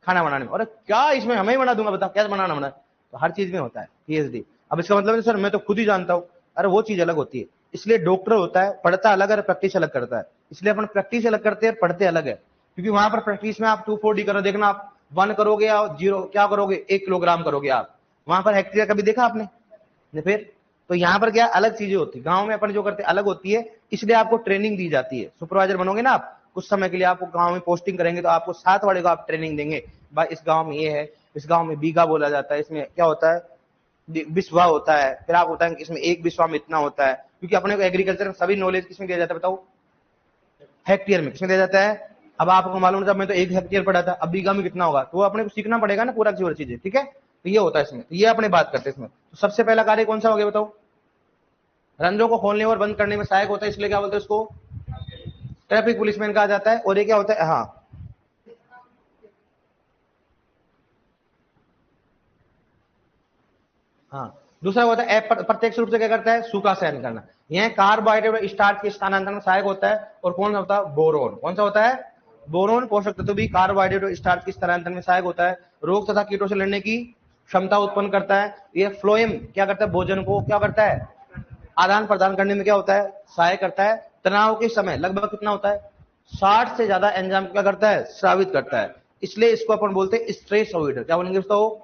खाना बनाने में। और क्या इसमें हमें ही बना दूंगा, बता क्या बनाना बना, तो हर चीज में होता है पीएचडी। अब इसका मतलब सर मैं तो खुद ही जानता हूं, अरे वो चीज अलग होती है। इसलिए डॉक्टर होता है, पढ़ता अलग है, प्रैक्टिस अलग करता है। इसलिए अपन प्रैक्टिस अलग करते हैं, पढ़ते अलग है, क्योंकि वहां पर प्रैक्टिस में आप 2,4-D करो, देखना आप 1 करोगे या 0 क्या करोगे, 1 किलोग्राम करोगे आप। वहां पर हेक्टेयर कभी देखा आपने? फिर तो यहाँ पर क्या अलग चीजें होती है, गांव में अपन जो करते अलग होती है। इसलिए आपको ट्रेनिंग दी जाती है। सुपरवाइजर बनोगे ना आप, कुछ समय के लिए आपको गांव में पोस्टिंग करेंगे, तो आपको साथ वाले को आप ट्रेनिंग देंगे, भाई इस गांव में ये है, इस गांव में बीघा बोला जाता है, इसमें क्या होता है, बिस्वा होता है, फिर आप होता है कि इसमें 1 बिस्वा में इतना होता है। क्योंकि अपने को एग्रीकल्चर में सभी नॉलेज किसमें दिया जाता है बताओ, हेक्टेयर में। किसमें दिया जाता है? अब आपको मालूम है, मैं तो 1 हेक्टेयर पढ़ा था, अब बीघा में कितना होगा, तो वो अपने को सीखना पड़ेगा ना पूरा चीजें, ठीक है। तो ये होता है इसमें, तो ये अपने बात करते हैं इसमें। तो सबसे पहला कार्य कौन सा हो गया बताओ, रंध्रों को खोलने और बंद करने में सहायक होता है, इसलिए क्या बोलते हैं उसको, ट्रैफिक पुलिसमैन कहा जाता है। और ये क्या होता है, हाँ दूसरा होता है प्रत्यक्ष रूप से क्या करता है, सूखा सहन करना। यह कार्बोहाइड्रेट और स्टार्च के स्थानांतरण में सहायक होता है। और कौन सा होता है, बोरोन। कौन सा होता है, बोरोन पोषक तत्व भी कार्बोहाइड्रेट और स्टार्च के स्थानांतरण में सहायक होता है। रोग तथा कीटों से लड़ने की क्षमता उत्पन्न करता है। यह फ्लोएम क्या करता है, भोजन को क्या करता है, आदान प्रदान करने में क्या होता है, सहायक करता है। तनाव के समय लगभग कितना होता है, 60 से ज्यादा एंजाइम क्या करता है, स्रावित करता है। इसलिए इसको अपन बोलते हैं स्ट्रेस अवॉइडर। क्या बोलेंगे इसको,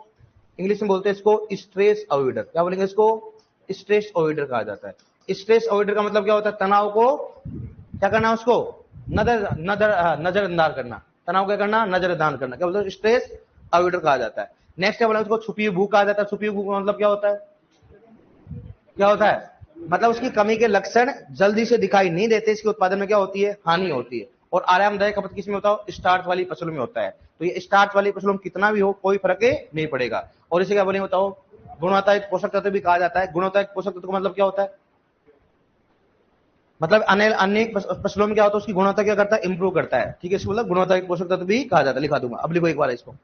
इंग्लिश में बोलते हैं इसको स्ट्रेस अवॉइडर। क्या बोलेंगे इसको, स्ट्रेस अवॉइडर कहा जाता है। स्ट्रेस अवॉइडर का मतलब क्या होता है, तनाव को क्या करना, उसको नजरअंदाज करना। तनाव क्या करना, नजरअंदाज करना, क्या बोलते हैं, स्ट्रेस अवॉइडर कहा जाता है। नेक्स्ट क्या बोला, उसको छुपी हुई भूख कहा जाता है। छुपी हुई भूख का मतलब क्या होता है, क्या होता है, मतलब उसकी कमी के लक्षण जल्दी से दिखाई नहीं देते, इसके उत्पादन में क्या होती है, हानि होती है। और आरामदायक खपत किस में होता है? स्टार्च वाली फसलों में होता है। तो ये स्टार्च वाली फसलों में कितना भी हो कोई फर्क नहीं पड़ेगा। और इसे क्या बोलेंगे बताओ? गुणवत्तायुक्त पोषक तत्व भी कहा जाता है। गुणवत्तायुक्त पोषक तत्व का मतलब क्या होता है? मतलब अन्य फसलों में क्या होता है? उसकी गुणवत्ता क्या करता है? इंप्रूव करता है। ठीक है, इसको मतलब गुणवत्तायुक्त पोषक तत्व भी कहा जाता है। लिखा दूंगा, अब लिखो एक बार इसको,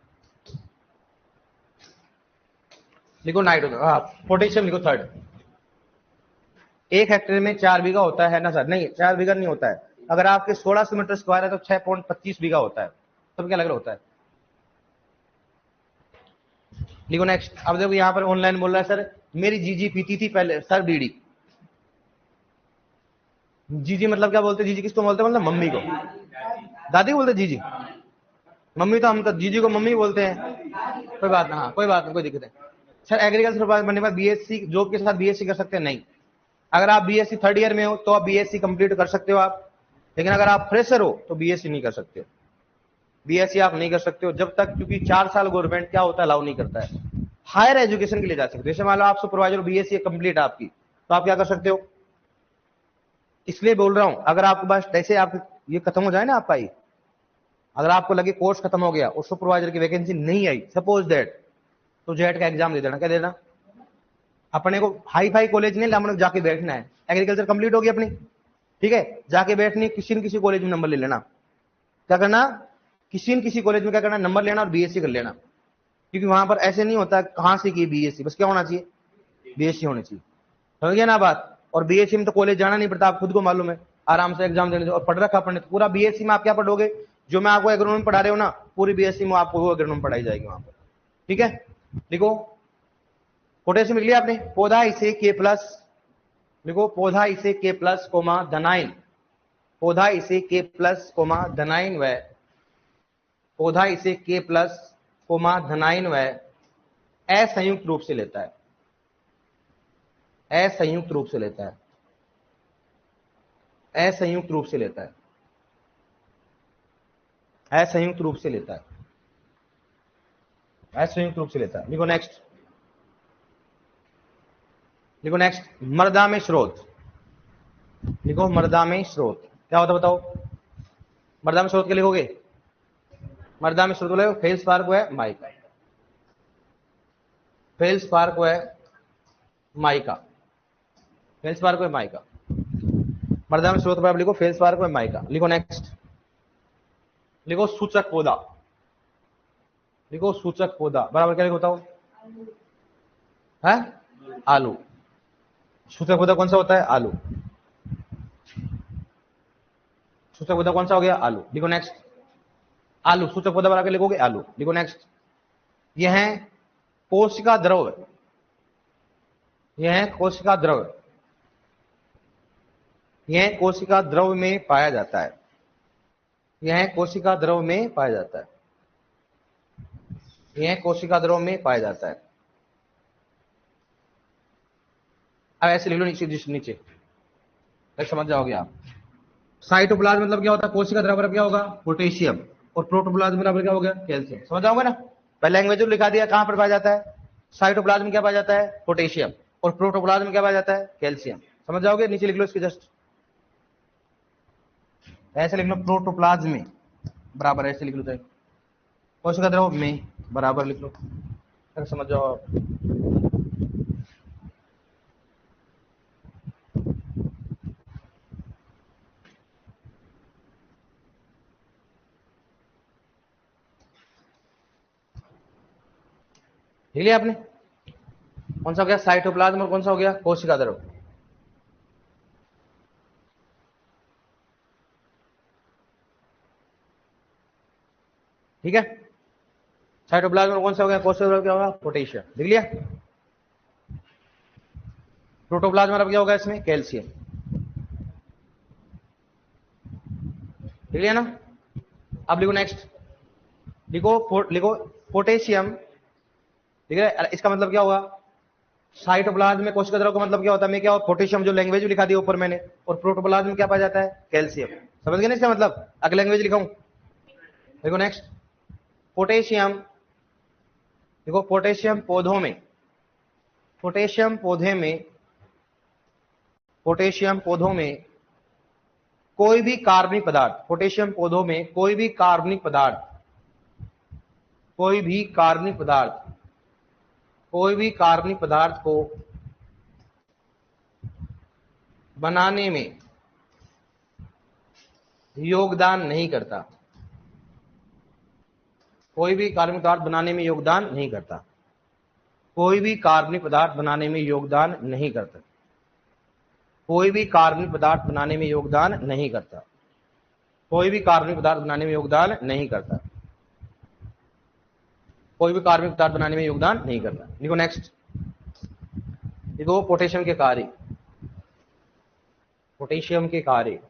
लिखो नाइट्रोजन, हाँ पोटेशियम लिखो थर्ड। 1 हेक्टेयर में 4 बीघा होता है ना सर? नहीं, 4 बीघा नहीं होता है। अगर आपके 1600 मीटर स्क्वायर है तो 6.25 बीघा होता है। तो क्या लग रहा होता है? लिखो नेक्स्ट। अब देखो यहाँ पर ऑनलाइन बोल रहा है सर मेरी जीजी पीती थी पहले सर बीड़ी। जीजी मतलब क्या बोलते हैं? जीजी किसको बोलते हैं? मतलब मम्मी को, दादी को बोलते जीजी। मम्मी तो हम तो जीजी को मम्मी बोलते हैं। कोई बात ना, हाँ कोई बात नहीं, कोई दिक्कत नहीं सर। एग्रीकल्चर बनने के बाद बीएससी जॉब के साथ बीएससी कर सकते हैं? नहीं। अगर आप बीएससी 3rd ईयर में हो तो आप बीएससी कंप्लीट कर सकते हो आप, लेकिन अगर आप फ्रेशर हो तो बीएससी नहीं कर सकते। बीएससी आप नहीं कर सकते हो जब तक, क्योंकि 4 साल गवर्नमेंट क्या होता है अलाउ नहीं करता है। हायर एजुकेशन के लिए जा सकते हो। जैसे मान लो आप सुपरवाइजर बीएससी कंप्लीट आपकी, तो आप क्या कर सकते हो? इसलिए बोल रहा हूं, अगर आपके पास जैसे आप ये खत्म हो जाए ना आपका ही, अगर आपको लगे कोर्स खत्म हो गया और सुपरवाइजर की वैकेंसी नहीं आई सपोज दैट, तो जेट का एग्जाम दे देना। क्या देना? अपने को हाई फाई कॉलेज नहीं, अपने को जाके बैठना है। एग्रीकल्चर कंप्लीट होगी अपनी, ठीक है, जाके बैठनी, किसी न किसी कॉलेज में नंबर ले लेना। क्या करना? किसी न किसी कॉलेज में क्या करना? नंबर लेना और बीएससी कर लेना। क्योंकि वहां पर ऐसे नहीं होता कहां से की बीएससी, बस क्या होना चाहिए? बीएससी होनी चाहिए। समझ गया ना बात? और बीएससी में तो कॉलेज जाना नहीं पड़ता, आप खुद को मालूम है, आराम से एग्जाम देने और पढ़ रखा पढ़ने। पूरा बीएससी में आप क्या पढ़ोगे? जो मैं आपको एग्रोनॉमी पढ़ा रहे हो ना, पूरी बीएससी में आपको वो एग्रोनॉमी पढ़ाई जाएगी वहां पर। ठीक है, लिखो पोटेशियम लिख लिया आपने। पौधा इसे के प्लस, लिखो पौधा इसे के प्लस कोमा धनाइन, पौधा इसे के प्लस कोमा धनाइन व पौधा इसे के प्लस कोमा धनाइन व असंयुक्त रूप से लेता है। असंयुक्त रूप से लेता है। असंयुक्त रूप से लेता है। असंयुक्त रूप से लेता है। असंयुक्त रूप से लेता है। लिखो नेक्स्ट, लिखो नेक्स्ट। मृदा में स्रोत, लिखो मृदा में स्रोत क्या होता है बताओ? मृदा में स्रोत क्या लिखोगे? मृदा में स्रोत लिखो फेल्सपार को है माइका, फेल्सपार को है माइका, फेल्सपार को है माइका। मृदा में स्रोत पर आप लिखो फेल्सपार को है माइका। लिखो नेक्स्ट, लिखो सूचक पौधा, लिखो सूचक पौधा बराबर क्या लिखो बताओ? है आलू। सूचक पौधा कौन सा होता है? आलू। सूचक पौधा कौन सा हो गया? आलू। लिखो नेक्स्ट, आलू सूचक पौधा बराबर लिखोगे आलू। लिखो नेक्स्ट, यह है कोशिका द्रव, यह है कोशिका द्रव, यह कोशिका द्रव में पाया जाता है, यह कोशिका द्रव में पाया जाता है, यह कोशिका द्रव में पाया जाता है। अब ऐसे लिख लो नीचे नीचे, समझ जाओगे आप। साइटोप्लाज्म मतलब क्या होता है? कोशिका द्रव बराबर क्या होगा? पोटेशियम। और प्रोटोप्लाज्म बराबर क्या हो गया? कैल्शियम। समझ जाओगे ना? पहले लैंग्वेज लिखा दिया, कहां पर पाया जाता है? साइटोप्लाज्म क्या पाया जाता है? पोटेशियम। और प्रोटोप्लाज्म क्या पाया जाता है? कैल्शियम। समझ जाओगे? नीचे लिख लो इसके जस्ट ऐसे लिख लो, प्रोटोप्लाज्म में बराबर ऐसे लिख लो, चाहे कोशिका द्रव में बराबर लिख लो, समझ जाओ आप। लिख लिया आपने? कौन सा हो गया? साइटोप्लाज्म। और कौन सा हो गया? कोशिका द्रव। ठीक है, साइटोप्लाज्म में कौन सा हो गया? कोशिका द्रव क्या होगा? पोटेशियम। लिख लिया? प्रोटोप्लाज्म में क्या होगा? इसमें कैल्शियम। लिख लिया ना? अब लिखो नेक्स्ट, लिखो लिखो पोटेशियम। ठीक है, इसका मतलब क्या होगा? साइटोप्लाज्म में कोशिका द्रव का मतलब क्या होता है? मैं क्या? पोटेशियम जो लैंग्वेज लिखा दी ऊपर मैंने। और प्रोटोप्लाज्म में क्या पाया जाता है? कैल्शियम। समझ गए ना इसका मतलब? अगर लैंग्वेज लिखाऊं, देखो नेक्स्ट, पोटेशियम, देखो पोटेशियम पौधों में, पोटेशियम पौधे में, पोटेशियम पौधों में कोई भी कार्बनिक पदार्थ, पोटेशियम पौधों में कोई भी कार्बनिक पदार्थ को बनाने में योगदान नहीं करता। कोई भी कार्बनिक पदार्थ बनाने में योगदान नहीं करता। कोई भी कार्बनिक पदार्थ बनाने में योगदान नहीं करता। कोई भी कार्बनिक पदार्थ बनाने में योगदान नहीं करता। कोई भी कार्बनिक पदार्थ बनाने में योगदान नहीं करता। कोई भी कार्बनिक पदार्थ बनाने में योगदान नहीं करता। देखो नेक्स्ट, देखो पोटेशियम के कार्य, पोटेशियम के कार्य,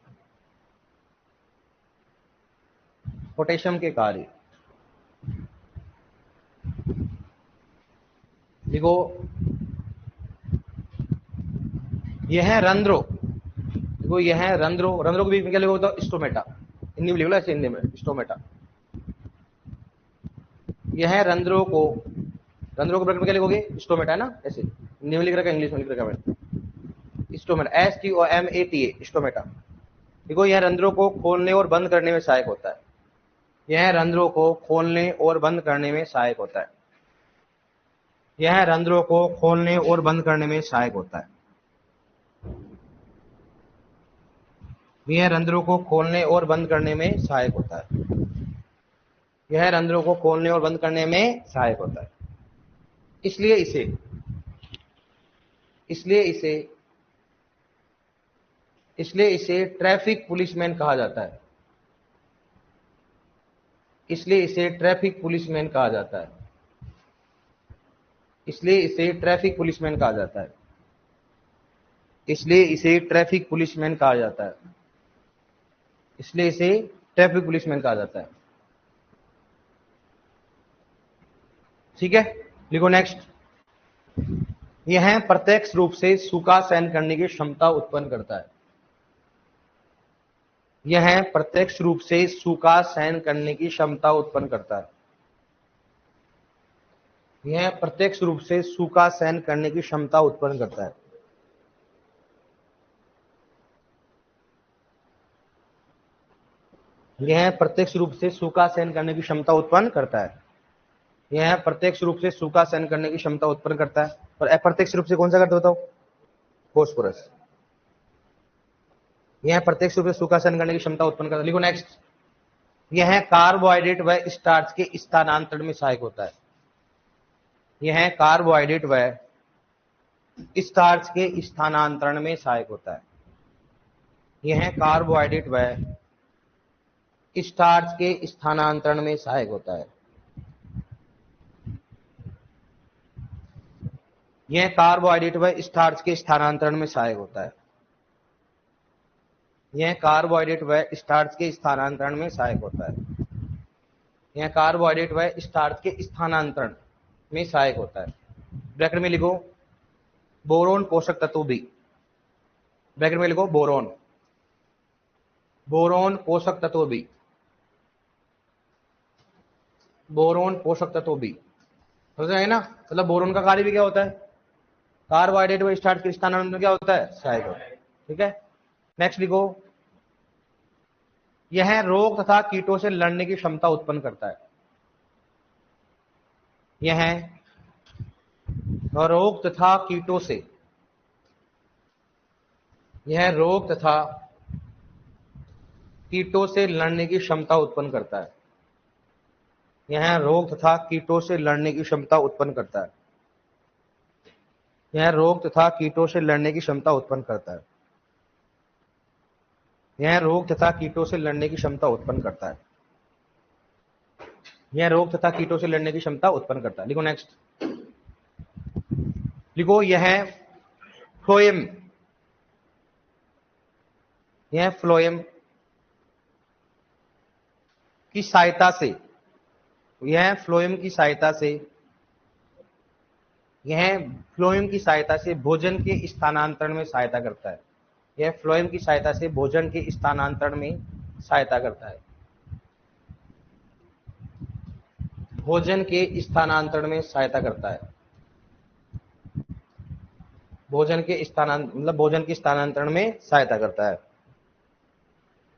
पोटेशियम के कार्य। देखो यह है रंध्रों, देखो यह है रंध्रों, रंध्रों के बीच में क्या लिखा होता है? स्टोमेटा, हिंदी में लिखो ऐसे, हिंदी में स्टोमेटा। यह है रंध्रों को, रंध्रों के ब्रैकेट में क्या लिखोगे? स्टोमेटा है ना, ऐसे हिंदी में लिख रखा है, इंग्लिश में लिख रखा है स्टोमेटा, STOMATA, स्टोमेटा। देखो यह रंध्रों को खोलने और बंद करने में सहायक होता है। यह रंध्रों को खोलने और बंद करने में सहायक होता है। यह रंध्रों को खोलने और बंद करने में सहायक होता है। यह रंध्रों को खोलने और बंद करने में सहायक होता है। यह रंध्रों को खोलने और बंद करने में सहायक होता है। इसलिए इसे ट्रैफिक पुलिसमैन कहा जाता है। इसलिए इसे ट्रैफिक पुलिसमैन कहा जाता है। इसलिए इसे ट्रैफिक पुलिसमैन कहा जाता है। इसलिए इसे ट्रैफिक पुलिसमैन कहा जाता है। इसलिए इसे ट्रैफिक पुलिसमैन कहा जाता है। ठीक है, लिखो नेक्स्ट। यह प्रत्यक्ष रूप से सूखा सहन करने की क्षमता उत्पन्न करता है। यह प्रत्यक्ष रूप से सूखा सहन करने की क्षमता उत्पन्न करता है। यह प्रत्यक्ष रूप से सूखा सहन करने की क्षमता उत्पन्न करता है। यह प्रत्यक्ष रूप से सूखा सहन करने की क्षमता उत्पन्न करता है। यह प्रत्यक्ष रूप से सूखा सहन करने की क्षमता उत्पन्न करता है। और अप्रत्यक्ष रूप से कौन सा करता बताओ? फास्फोरस। यह प्रत्यक्ष रूप से सूखा सहन करने की क्षमता उत्पन्न करता है। लिखो नेक्स्ट। यह कार्बोहाइड्रेट व स्टार्च के स्थानांतरण में सहायक होता है। यह कार्बोहाइड्रेट व स्टार्च के स्थानांतरण में सहायक होता है। यह कार्बोहाइड्रेट व स्टार्च के स्थानांतरण में सहायक होता है। यह कार्बोहाइड्रेट व स्टार्च के स्थानांतरण में सहायक होता है। यह कार्बोहाइड्रेट व स्टार्च के स्थानांतरण में सहायक होता है। यह कार्बोहाइड्रेट व स्टार्च के स्थानांतरण में सहायक होता है। ब्रैकेट में लिखो बोरोन पोषक तत्व भी। ब्रैकेट में लिखो बोरोन, बोरोन पोषक तत्व भी, बोरोन पोषक तत्व भी। समझ रहे हैं ना? मतलब बोरोन का कार्य भी क्या होता है? कार्बोहाइड्रेट व स्टार्च के स्थानांतरण में क्या होता है? सहायक होता है। ठीक है, नेक्स्ट लिखो। यह रोग तथा कीटों से लड़ने की क्षमता उत्पन्न करता है। यह रोग तथा कीटों से, यह रोग तथा कीटों से लड़ने की क्षमता उत्पन्न करता है। यह रोग तथा कीटों से लड़ने की क्षमता उत्पन्न करता है। यह रोग तथा कीटों से लड़ने की क्षमता उत्पन्न करता है। यह रोग तथा कीटों से लड़ने की क्षमता उत्पन्न करता है। यह रोग तथा कीटों से लड़ने की क्षमता उत्पन्न करता है। लिखो नेक्स्ट। लिखो यह फ्लोएम, यह फ्लोएम की सहायता से, यह फ्लोएम की सहायता से, यह फ्लोएम की सहायता से भोजन के स्थानांतरण में सहायता करता है। यह फ्लोएम की सहायता से भोजन के स्थानांतरण में सहायता करता है। भोजन के स्थानांतरण में सहायता करता है। भोजन के स्थानांतरण मतलब भोजन के स्थानांतरण में सहायता करता है।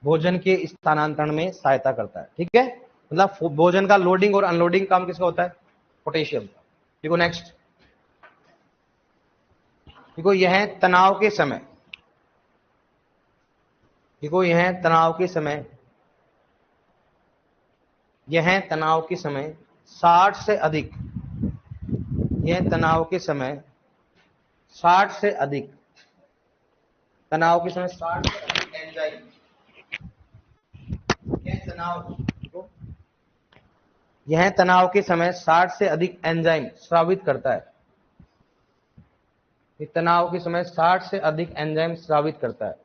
भोजन के स्थानांतरण में सहायता करता है। ठीक है, मतलब भोजन का लोडिंग और अनलोडिंग काम किसका होता है? पोटेशियम का। देखो नेक्स्ट, देखो यह तनाव के समय, देखो यह तनाव के समय, यह तनाव के समय 60 से अधिक, यह तनाव के समय 60 से अधिक, तनाव के समय 60 से अधिक एंजाइम, यह तनाव के समय 60 से अधिक एंजाइम स्रावित करता है। तनाव के समय 60 से अधिक एंजाइम स्रावित करता है,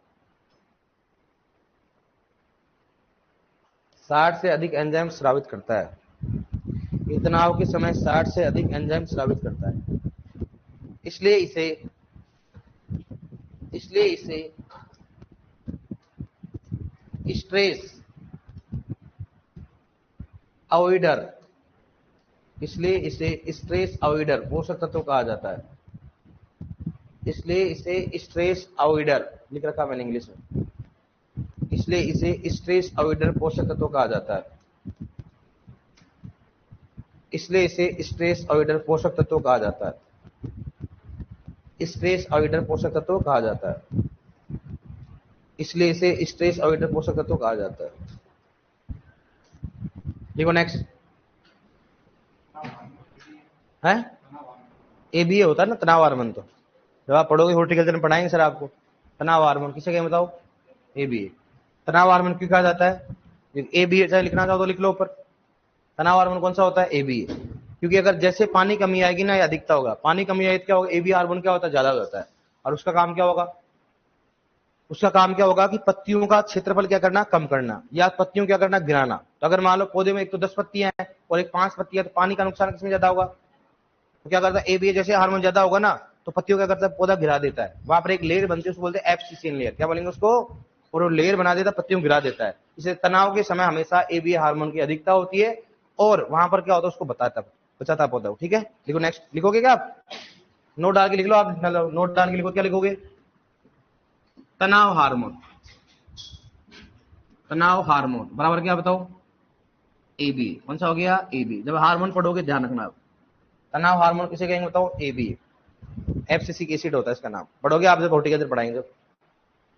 60 से अधिक एंजाइम स्रावित करता है। तनाव के समय 60 से अधिक एंजाइम स्रावित करता है, इसलिए इसे स्ट्रेस अवॉइडर, इसलिए इसे स्ट्रेस अवॉइडर पोषक तत्व कहा जाता है। इसलिए इसे स्ट्रेस अवॉइडर लिख रखा मैंने इंग्लिश में, इसलिए इसे स्ट्रेस अवॉइडर पोषक तत्व कहा जाता है। इसलिए इसे स्ट्रेस अवॉइडर पोषक तत्व कहा जाता है। स्ट्रेस अवॉइडर पोषक तत्व कहा जाता है, इसलिए इसे स्ट्रेस अवॉइडर पोषक तत्व कहा जाता है। देखो नेक्स्ट है, एबीए होता है ना तनाव हार्मोन। तो जब आप पढ़ोगे हॉर्टिकल्चर में पढ़ाएंगे सर आपको तनाव हार्मोन किसे कहें बताओ? एबीए। तनाव हार्मोन क्यों कहा जाता है? एबीए चाहे लिखना चाहो तो लिख लो ऊपर। तनाव हार्मोन कौन सा होता है? एबीए। क्योंकि अगर जैसे पानी कमी आएगी ना या अधिकता होगा, पानी कमी आएगी तो क्या होगा? एबी हार्मोन क्या होता है? ज्यादा हो जाता है। और उसका काम क्या होगा? उसका काम क्या होगा कि पत्तियों का क्षेत्रफल क्या करना? कम करना, या पत्तियों क्या करना? गिराना। तो अगर मान लो पौधे में एक तो 10 पत्तियां हैं और एक 5 पत्तियां, तो पानी का नुकसान किसमें ज्यादा होगा? तो क्या करता है? एबीए जैसे हार्मोन ज्यादा होगा ना तो पत्तियों क्या करता है? पौधा गिरा देता है। वहां पर एक लेयर बनती है उसको बोलते हैं एब्सिसियन लेयर। क्या बोलेंगे उसको? और वो लेयर बना देता है, पत्तियों गिरा देता है। इसे तनाव के समय हमेशा एबीए हार्मोन की अधिकता होती है और वहां पर क्या होता है उसको बचाता पौधा। ठीक है, लिखो नेक्स्ट। लिखोगे क्या आप? नोट डाल के लिख लो आप, नोट डाल के लिखो। क्या लिखोगे? तनाव हार्मोन, तनाव हार्मोन बराबर क्या बताओ? एबी। कौन सा हो गया? एबी। जब हार्मोन पढ़ोगे ध्यान रखना, तनाव हार्मोन किसे कहेंगे बताओ? एबी। एफसीसिक एसिड होता है इसका नाम, पढ़ोगे आप जब हॉर्टिकल्चर पढ़ाएंगे।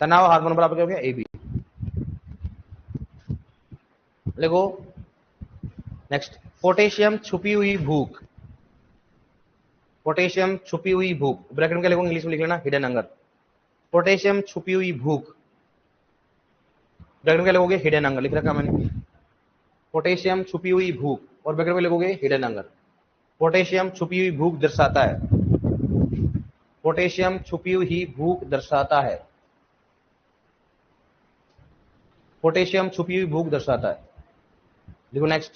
तनाव हार्मोन बराबर क्या हो गया? एबी। देखो नेक्स्ट, पोटेशियम छुपी हुई भूख, पोटेशियम छुपी हुई भूख ब्रैकेट में क्या लिखोगे? इंग्लिश में लिख लेना, हिडन हंगर। पोटेशियम छुपी हुई भूख ब्रैकेट में क्या लिखोगे? हिडन हंगर लिख रखा मैंने। पोटेशियम छुपी हुई भूख और ब्रैकेट में लिखोगे हिडन हंगर। पोटेशियम छुपी हुई भूख दर्शाता है, पोटेशियम छुपी हुई भूख दर्शाता है, पोटेशियम छुपी हुई भूख दर्शाता है। देखो नेक्स्ट,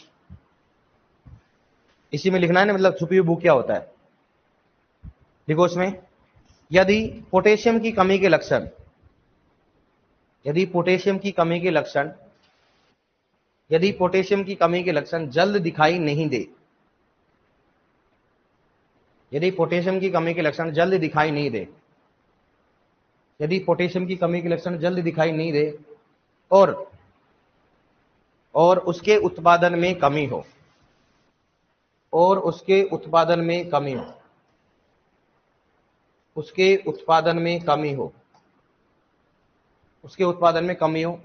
इसी में लिखना है ना, मतलब छुपी हुई भूख क्या होता है। देखो इसमें, यदि पोटेशियम की कमी के लक्षण, यदि पोटेशियम की कमी के लक्षण, यदि पोटेशियम की कमी के लक्षण जल्द दिखाई नहीं दे, यदि पोटेशियम की कमी के लक्षण जल्द दिखाई नहीं दे, यदि पोटेशियम की कमी के लक्षण जल्द दिखाई नहीं दे और उसके उत्पादन में कमी हो, और उसके उत्पादन में कमी हो, उसके उत्पादन में कमी हो, उसके उत्पादन में कमी हो,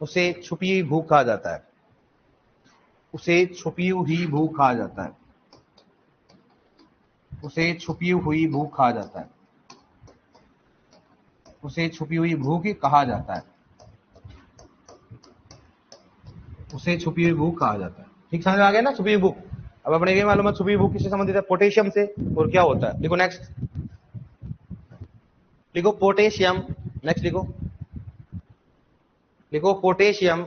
उसे छुपी हुई भूख कहा जाता है, उसे छुपी हुई भूख कहा जाता है, उसे छुपी हुई भूख कहा जाता है, उसे छुपी हुई भूख कहा जाता है, उसे छुपी हुई भूख कहा जाता है। ठीक समझ में आ गया ना? छुपी हुई भूख। अब अपने ये मालूम है छुपी हुई भूख किससे संबंधित है? पोटेशियम से। और क्या होता है? देखो नेक्स्ट, लिखो पोटेशियम। नेक्स्ट लिखो, लिखो पोटेशियम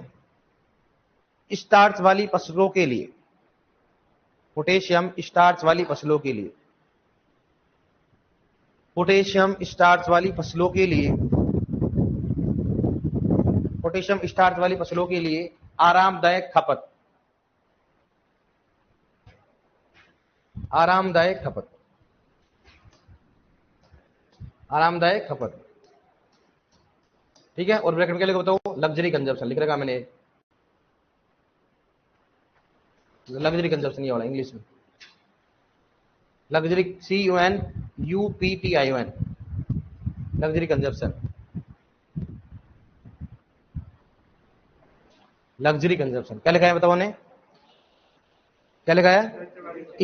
स्टार्च वाली फसलों के लिए, पोटेशियम स्टार्च वाली फसलों के लिए, पोटेशियम स्टार्च वाली फसलों के लिए, पोटेशियम स्टार्च वाली फसलों के लिए आरामदायक खपत, आरामदायक खपत, आरामदायक खपत। ठीक है। और ब्रैकेट में क्या लिखा बताओ, लग्जरी कंजप्शन लिख रखा मैंने, लग्जरी कंजप्शन ये वाला इंग्लिश में, luxury CUNUPTION, luxury consumption, luxury consumption. क्या लिखा है बताओ ने, क्या लिखा है,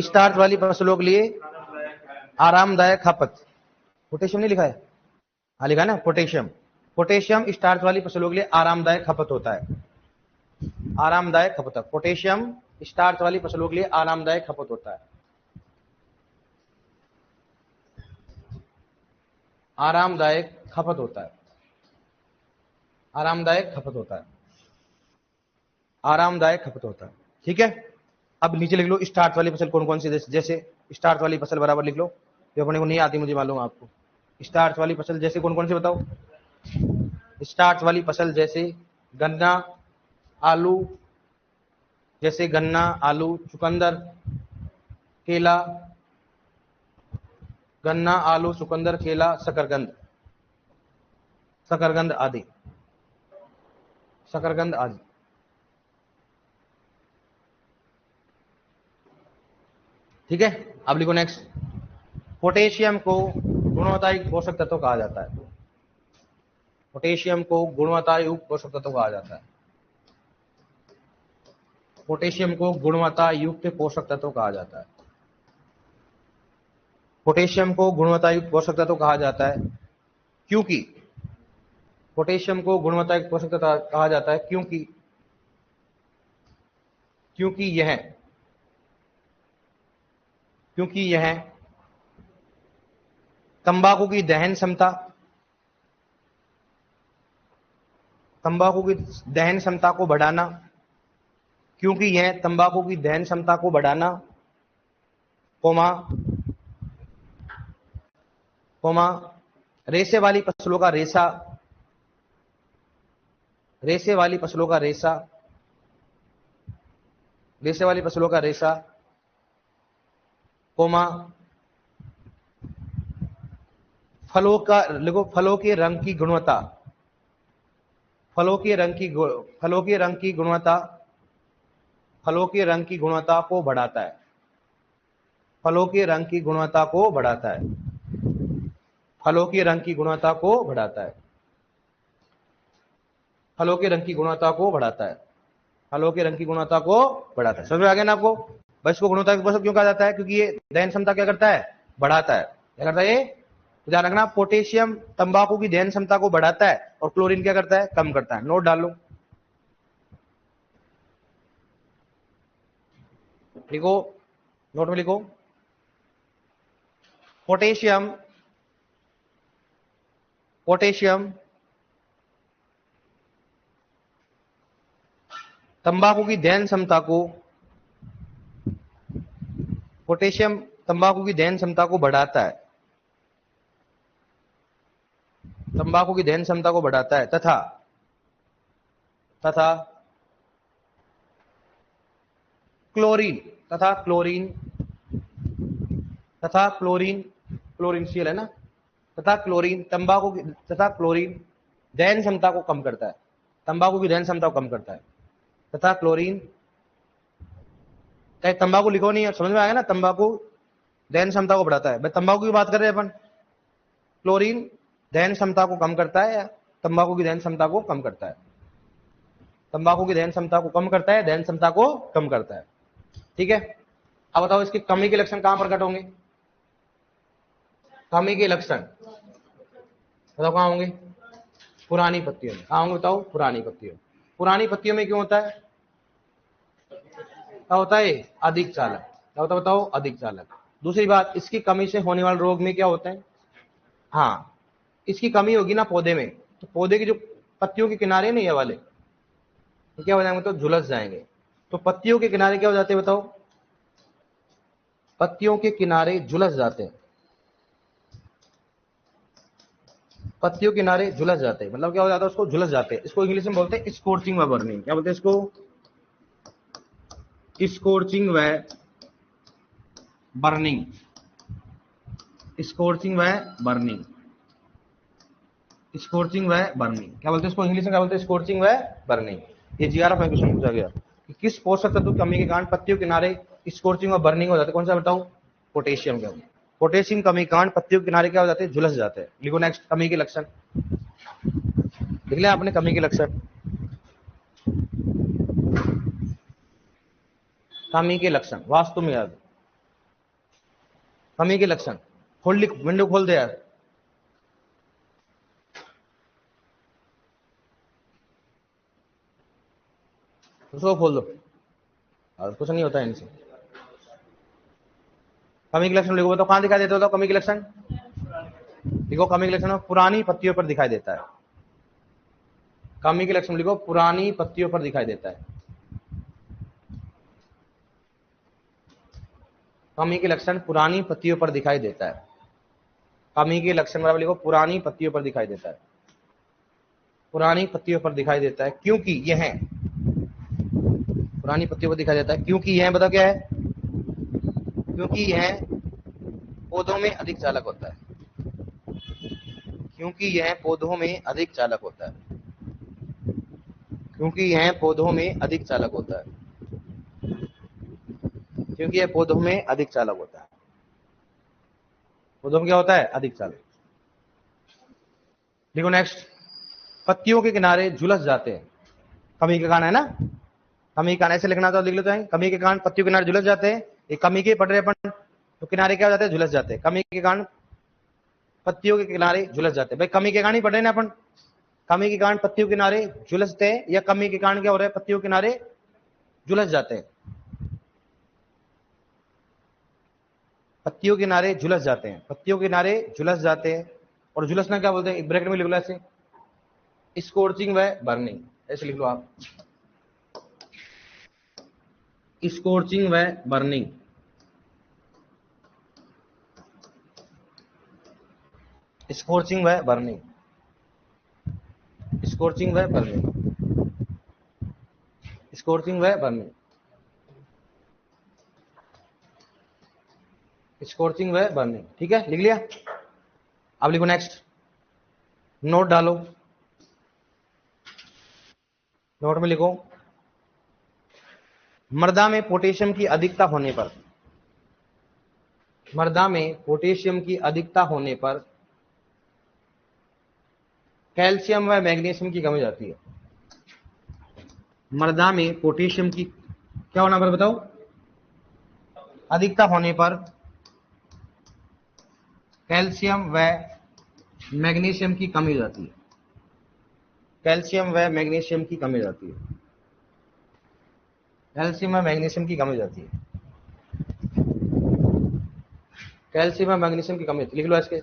स्टार्च वाली फसलों के लिए आरामदायक खपत, पोटेशियम नहीं लिखा है, हाँ लिखा है ना पोटेशियम, पोटेशियम स्टार्च वाली फसलों के लिए आरामदायक खपत होता है, आरामदायक खपत, पोटेशियम स्टार्च वाली फसलों के लिए आरामदायक खपत होता है, आरामदायक खपत होता है, आरामदायक खपत होता है, आरामदायक खपत होता है। ठीक है। अब नीचे लिख लो स्टार्च वाली फसल कौन कौन सी, जैसे स्टार्च वाली फसल बराबर लिख लो, जो अपने को नहीं आती मुझे मालूम आपको, स्टार्च वाली फसल जैसे कौन कौन सी बताओ, स्टार्च वाली फसल जैसे गन्ना, आलू, जैसे गन्ना, आलू, चुकंदर, केला, गन्ना, आलू, चुकंदर, केला, शकरकंद, शकरकंद आदि, शकरकंद आदि। ठीक है। अब लिखो नेक्स्ट, पोटेशियम को गुणवत्तायुक्त पोषक तत्व कहा जाता है, पोटेशियम को गुणवत्तायुक्त पोषक तत्व कहा जाता है, पोटेशियम को गुणवत्तायुक्त पोषक तत्व कहा जाता है, पोटेशियम को गुणवत्तायुक्त पोषक तत्व कहा जाता है क्योंकि, पोटेशियम को गुणवत्तायुक्त पोषक तत्व कहा जाता है क्योंकि, क्योंकि यह तंबाकू की दहन क्षमता, तंबाकू की दहन क्षमता को बढ़ाना, क्योंकि यह तंबाकू की दहन क्षमता को बढ़ाना, कोमा रेशे वाली फसलों का रेशा, रेशे वाली फसलों का रेशा, रेशे वाली फसलों का रेशा, कोमा फलों का लिखो, फलों के रंग की गुणवत्ता, फलों के रंग की गुणवत्ता, फलों के रंग की गुणवत्ता को बढ़ाता है, फलों के रंग की गुणवत्ता को बढ़ाता है, फलों के रंग की गुणवत्ता को बढ़ाता है, फलों के रंग की गुणवत्ता को बढ़ाता है, फलों के रंग की गुणवत्ता को बढ़ाता है। समझ में आ गया ना आपको। बस इसको गुणवत्ता क्यों कहा जाता है, क्योंकि ये दहन क्षमता क्या करता है, बढ़ाता है। क्या करता है ये, ध्यान रखना, पोटेशियम तंबाकू की दहन क्षमता को बढ़ाता है और क्लोरीन क्या करता है, कम करता है। नोट डाल लो, लिखो, नोट में लिखो, पोटेशियम तंबाकू की दहन क्षमता को, पोटेशियम तंबाकू की दहन क्षमता को बढ़ाता है, तंबाकू की दहन क्षमता को बढ़ाता है तथा क्लोरीन सील है ना, तथा क्लोरीन दहन क्षमता को कम करता है, तंबाकू की दहन क्षमता को कम करता है, तथा क्लोरीन, तंबाकू लिखो नहीं है, समझ में आया ना, तंबाकू दहन क्षमता को बढ़ाता है, तंबाकू की बात कर रहे हैं अपन, क्लोरीन दहन क्षमता को कम करता है या तंबाकू की दहन क्षमता को कम करता है, तंबाकू की दहन क्षमता को कम करता है, दहन क्षमता को कम करता है। ठीक है। अब बताओ इसकी कमी के लक्षण कहां प्रकट होंगे, कमी के लक्षण बताओ कहां होंगे, पुरानी पत्तियों में। कहां होंगे बताओ, पुरानी पत्तियों। पुरानी पत्तियों में क्यों होता है, क्या होता है, अधिक चालक। क्या होता है बताओ, अधिक चालक। दूसरी बात, इसकी कमी से होने वाले रोग में क्या होते हैं, हाँ इसकी कमी होगी ना पौधे में, तो पौधे की जो पत्तियों के किनारे नहीं, ये वाले तो क्या हो जाएंगे, तो झुलस जाएंगे। तो पत्तियों के किनारे क्या हो जाते हैं बताओ, पत्तियों के किनारे झुलस जाते हैं, पत्तियों के किनारे झुलस जाते हैं, मतलब क्या हो जाता है, उसको झुलस जाते हैं। इसको इंग्लिश में बोलते हैं स्कोर्चिंग व बर्निंग। क्या बोलते हैं इसको, स्कोर्चिंग व बर्निंग, स्कोर्चिंग व बर्निंग, स्कॉर्चिंग व बर्निंग। क्या बोलते हैं इसको इंग्लिश में, क्या बोलते हैं? स्कॉर्चिंग व बर्निंग। ये जीआरएफ में क्वेश्चन पूछा गया कि किस पोषक तत्व की कमी के कारण पत्तियों के किनारे स्कॉर्चिंग और बर्निंग हो जाते हैं? कौन सा बताओ? पोटेशियम का। पोटेशियम कमी के कारण पत्तियों के किनारे क्या हो जाते हैं? झुलस जाते हैं। लिखो नेक्स्ट, कमी के लक्षण। लिख लिया आपने कमी के लक्षण? कमी के लक्षण वास्तु में याद, कमी के लक्षण खोल, लिख, विंडो खोल दे यार। उसको खोल दो, और कुछ नहीं होता है इनसे। कमी के लक्षण लिखो, बताओ कहां दिखाई देता होता कमी के लक्षण? लिखो कमी के लक्षण पुरानी पत्तियों पर दिखाई देता है। कमी के लक्षण लिखो पुरानी पत्तियों पर दिखाई देता है। कमी के लक्षण पुरानी पत्तियों पर दिखाई देता है। कमी के लक्षण बराबर लिखो पुरानी पत्तियों पर दिखाई देता है। पुरानी पत्तियों पर दिखाई देता है क्योंकि यह पुरानी पत्तियों पर दिखाई देता है क्योंकि यह, बताओ क्या है? क्योंकि यह पौधों में अधिक चालक होता है। क्योंकि यह पौधों में अधिक चालक होता है। क्योंकि यह पौधों में अधिक चालक होता है। क्योंकि यह पौधों में अधिक चालक होता है। पौधों में क्या होता है? अधिक चालक। देखो नेक्स्ट, पत्तियों के किनारे झुलस जाते हैं। कमी के कारण है ना, कमी के कारण ऐसे लिखना तो लिख लेते हैं। कमी के कारण पत्तियों के किनारे झुलस जाते हैं। ये कमी के पढ़ रहे अपन, तो किनारे क्या हो जाते हैं? झुलस जाते हैं। कमी के कारण पत्तियों के किनारे झुलस जाते हैं। भाई कमी के कारण ही पढ़ रहे ना अपन। कमी के कारण पत्तियों के किनारे झुलसते हैं, या कमी के कारण क्या हो रहा है? पत्तियों के किनारे झुलस जाते हैं। पत्तियों के किनारे झुलस जाते हैं। पत्तियों के किनारे झुलस जाते हैं। और झुलसना क्या बोलते हैं? एक ब्रैकेट में लिख लो ऐसे, स्कॉर्चिंग व बर्निंग। ऐसे लिख लो आप, स्कॉर्चिंग व बर्निंग। स्कॉर्चिंग व बर्निंग। स्कॉर्चिंग व बर्निंग। स्कॉर्चिंग व बर्निंग। स्कॉर्चिंग व बर्निंग। ठीक है, लिख लिया? अब लिखो नेक्स्ट, नोट डालो। नोट में लिखो, मृदा में पोटेशियम की अधिकता होने पर, मृदा में पोटेशियम की अधिकता होने पर कैल्शियम व मैग्नीशियम की कमी हो जाती है। मृदा में पोटेशियम की क्या होना पर बताओ? अधिकता होने पर कैल्शियम व मैग्नीशियम की कमी हो जाती है। कैल्शियम व मैग्नीशियम की कमी हो जाती है। कैल्शियम व मैग्नीशियम की कमी हो जाती है। कैल्शियम व मैग्नीशियम की कमी होती है। लिख लो इसके,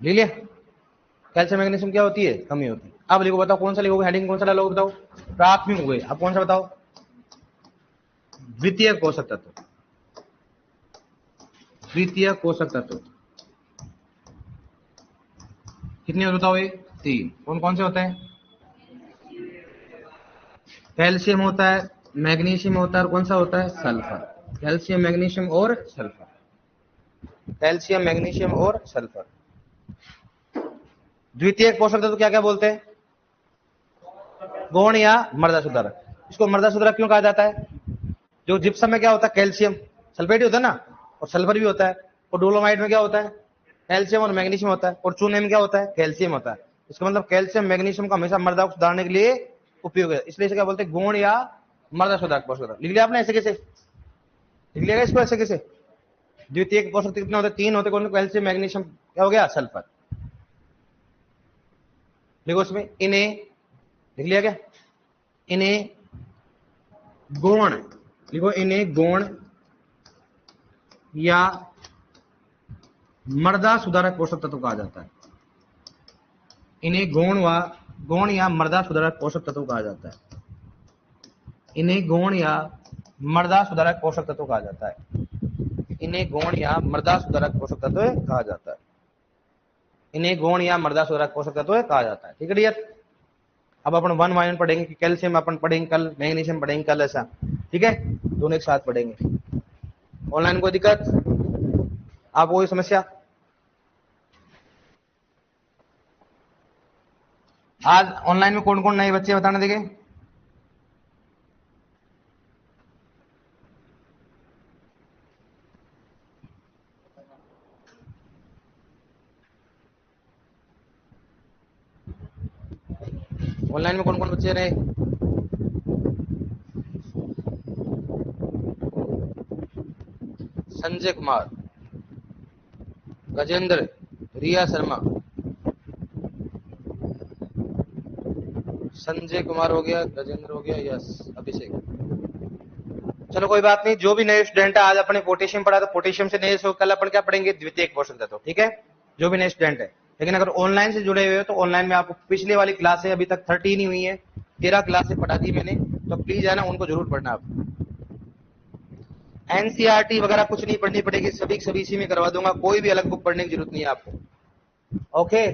ले लिया? कैल्शियम मैग्नीशियम क्या होती है? कमी होती है। अब लिखो, बताओ कौन सा लिखोगे? हेडिंग कौन सा डालोगे बताओ? प्राथमिक हो गई। अब कौन सा बताओ? द्वितीय पोषक तत्व। द्वितीय पोषक तत्व कितने होते बताओ? ये 3। कौन कौन से होते हैं? कैल्शियम होता है, मैग्नीशियम होता है, और कौन सा होता है? सल्फर। कैल्शियम, मैग्नीशियम और सल्फर। कैल्शियम, मैग्नीशियम और सल्फर। द्वितीय पोषक तत्व क्या क्या बोलते हैं? गौण या मृदा सुधारक। इसको मृदा सुधारक क्यों कहा जाता है? जो जिप्सम में क्या होता है? कैल्शियम सल्फेट ही होता है ना, और सल्फर भी होता है। और डोलोमाइट में क्या होता है? कैल्शियम और मैग्नीशियम होता है। और चूने में क्या होता है? कैल्शियम होता है। इसका मतलब कैल्शियम मैग्नीशियम का हमेशा मृदा को सुधारने के लिए उपयोग है, इसलिए इसे क्या बोलते हैं? गौण या मृदा सुधारक पोषक तत्व। लिख लिया आपने? ऐसे कैसे लिख लिया इसको? ऐसे कैसे? द्वितीय पोषक तत्व कितने होते हैं? 3 होते। कौन? कैल्शियम, मैग्नीशियम, क्या हो गया? सल्फर। देखो इसमें इन्हें लिख लिया क्या? इन्हें गौण, लिखो इन्हें गौण या मृदा सुधारक पोषक तत्व कहा जाता है। इन्हें गौण या मृदा सुधारक पोषक तत्व कहा जाता है। इन्हें गौण या मृदा सुधारक पोषक तत्व कहा जाता है। इन्हें गौण या मृदा सुधारक पोषक तत्व कहा जाता है। इन्हें गौण या मृदा सुधारक पोषक तत्व कहा जाता है। ठीक है डियर। अब अपन 1 वायन पढ़ेंगे कि कैल्शियम अपन पढ़ेंगे कल, मैग्नीशियम पढ़ेंगे कल, ऐसा। ठीक है, दोनों एक साथ पढ़ेंगे। ऑनलाइन कोई दिक्कत, आप कोई समस्या? आज ऑनलाइन में कौन कौन नए बच्चे बताने देंगे? ऑनलाइन में कौन कौन बच्चे रहे? संजय कुमार, गजेंद्र, रिया शर्मा, संजय कुमार हो गया, गजेंद्र हो गया, यस, अभिषेक। चलो कोई बात नहीं, जो भी नए स्टूडेंट है, आज अपने पोटेशियम पढ़ा तो पोटेशियम से नए, कल अपन क्या पढ़ेंगे? द्वितीयक पोषक तत्व। ठीक है, जो भी नए स्टूडेंट है। लेकिन अगर ऑनलाइन से जुड़े हुए हो तो ऑनलाइन में आपको पिछले वाली क्लास है, अभी तक 13 ही हुई है, 13 क्लासें पढ़ा दी मैंने, तो प्लीज है ना, उनको जरूर पढ़ना। आप एनसीईआरटी वगैरह कुछ नहीं पढ़नी पड़ेगी, सभी इसी में करवा दूंगा, कोई भी अलग बुक पढ़ने की जरूरत नहीं है आपको। ओके।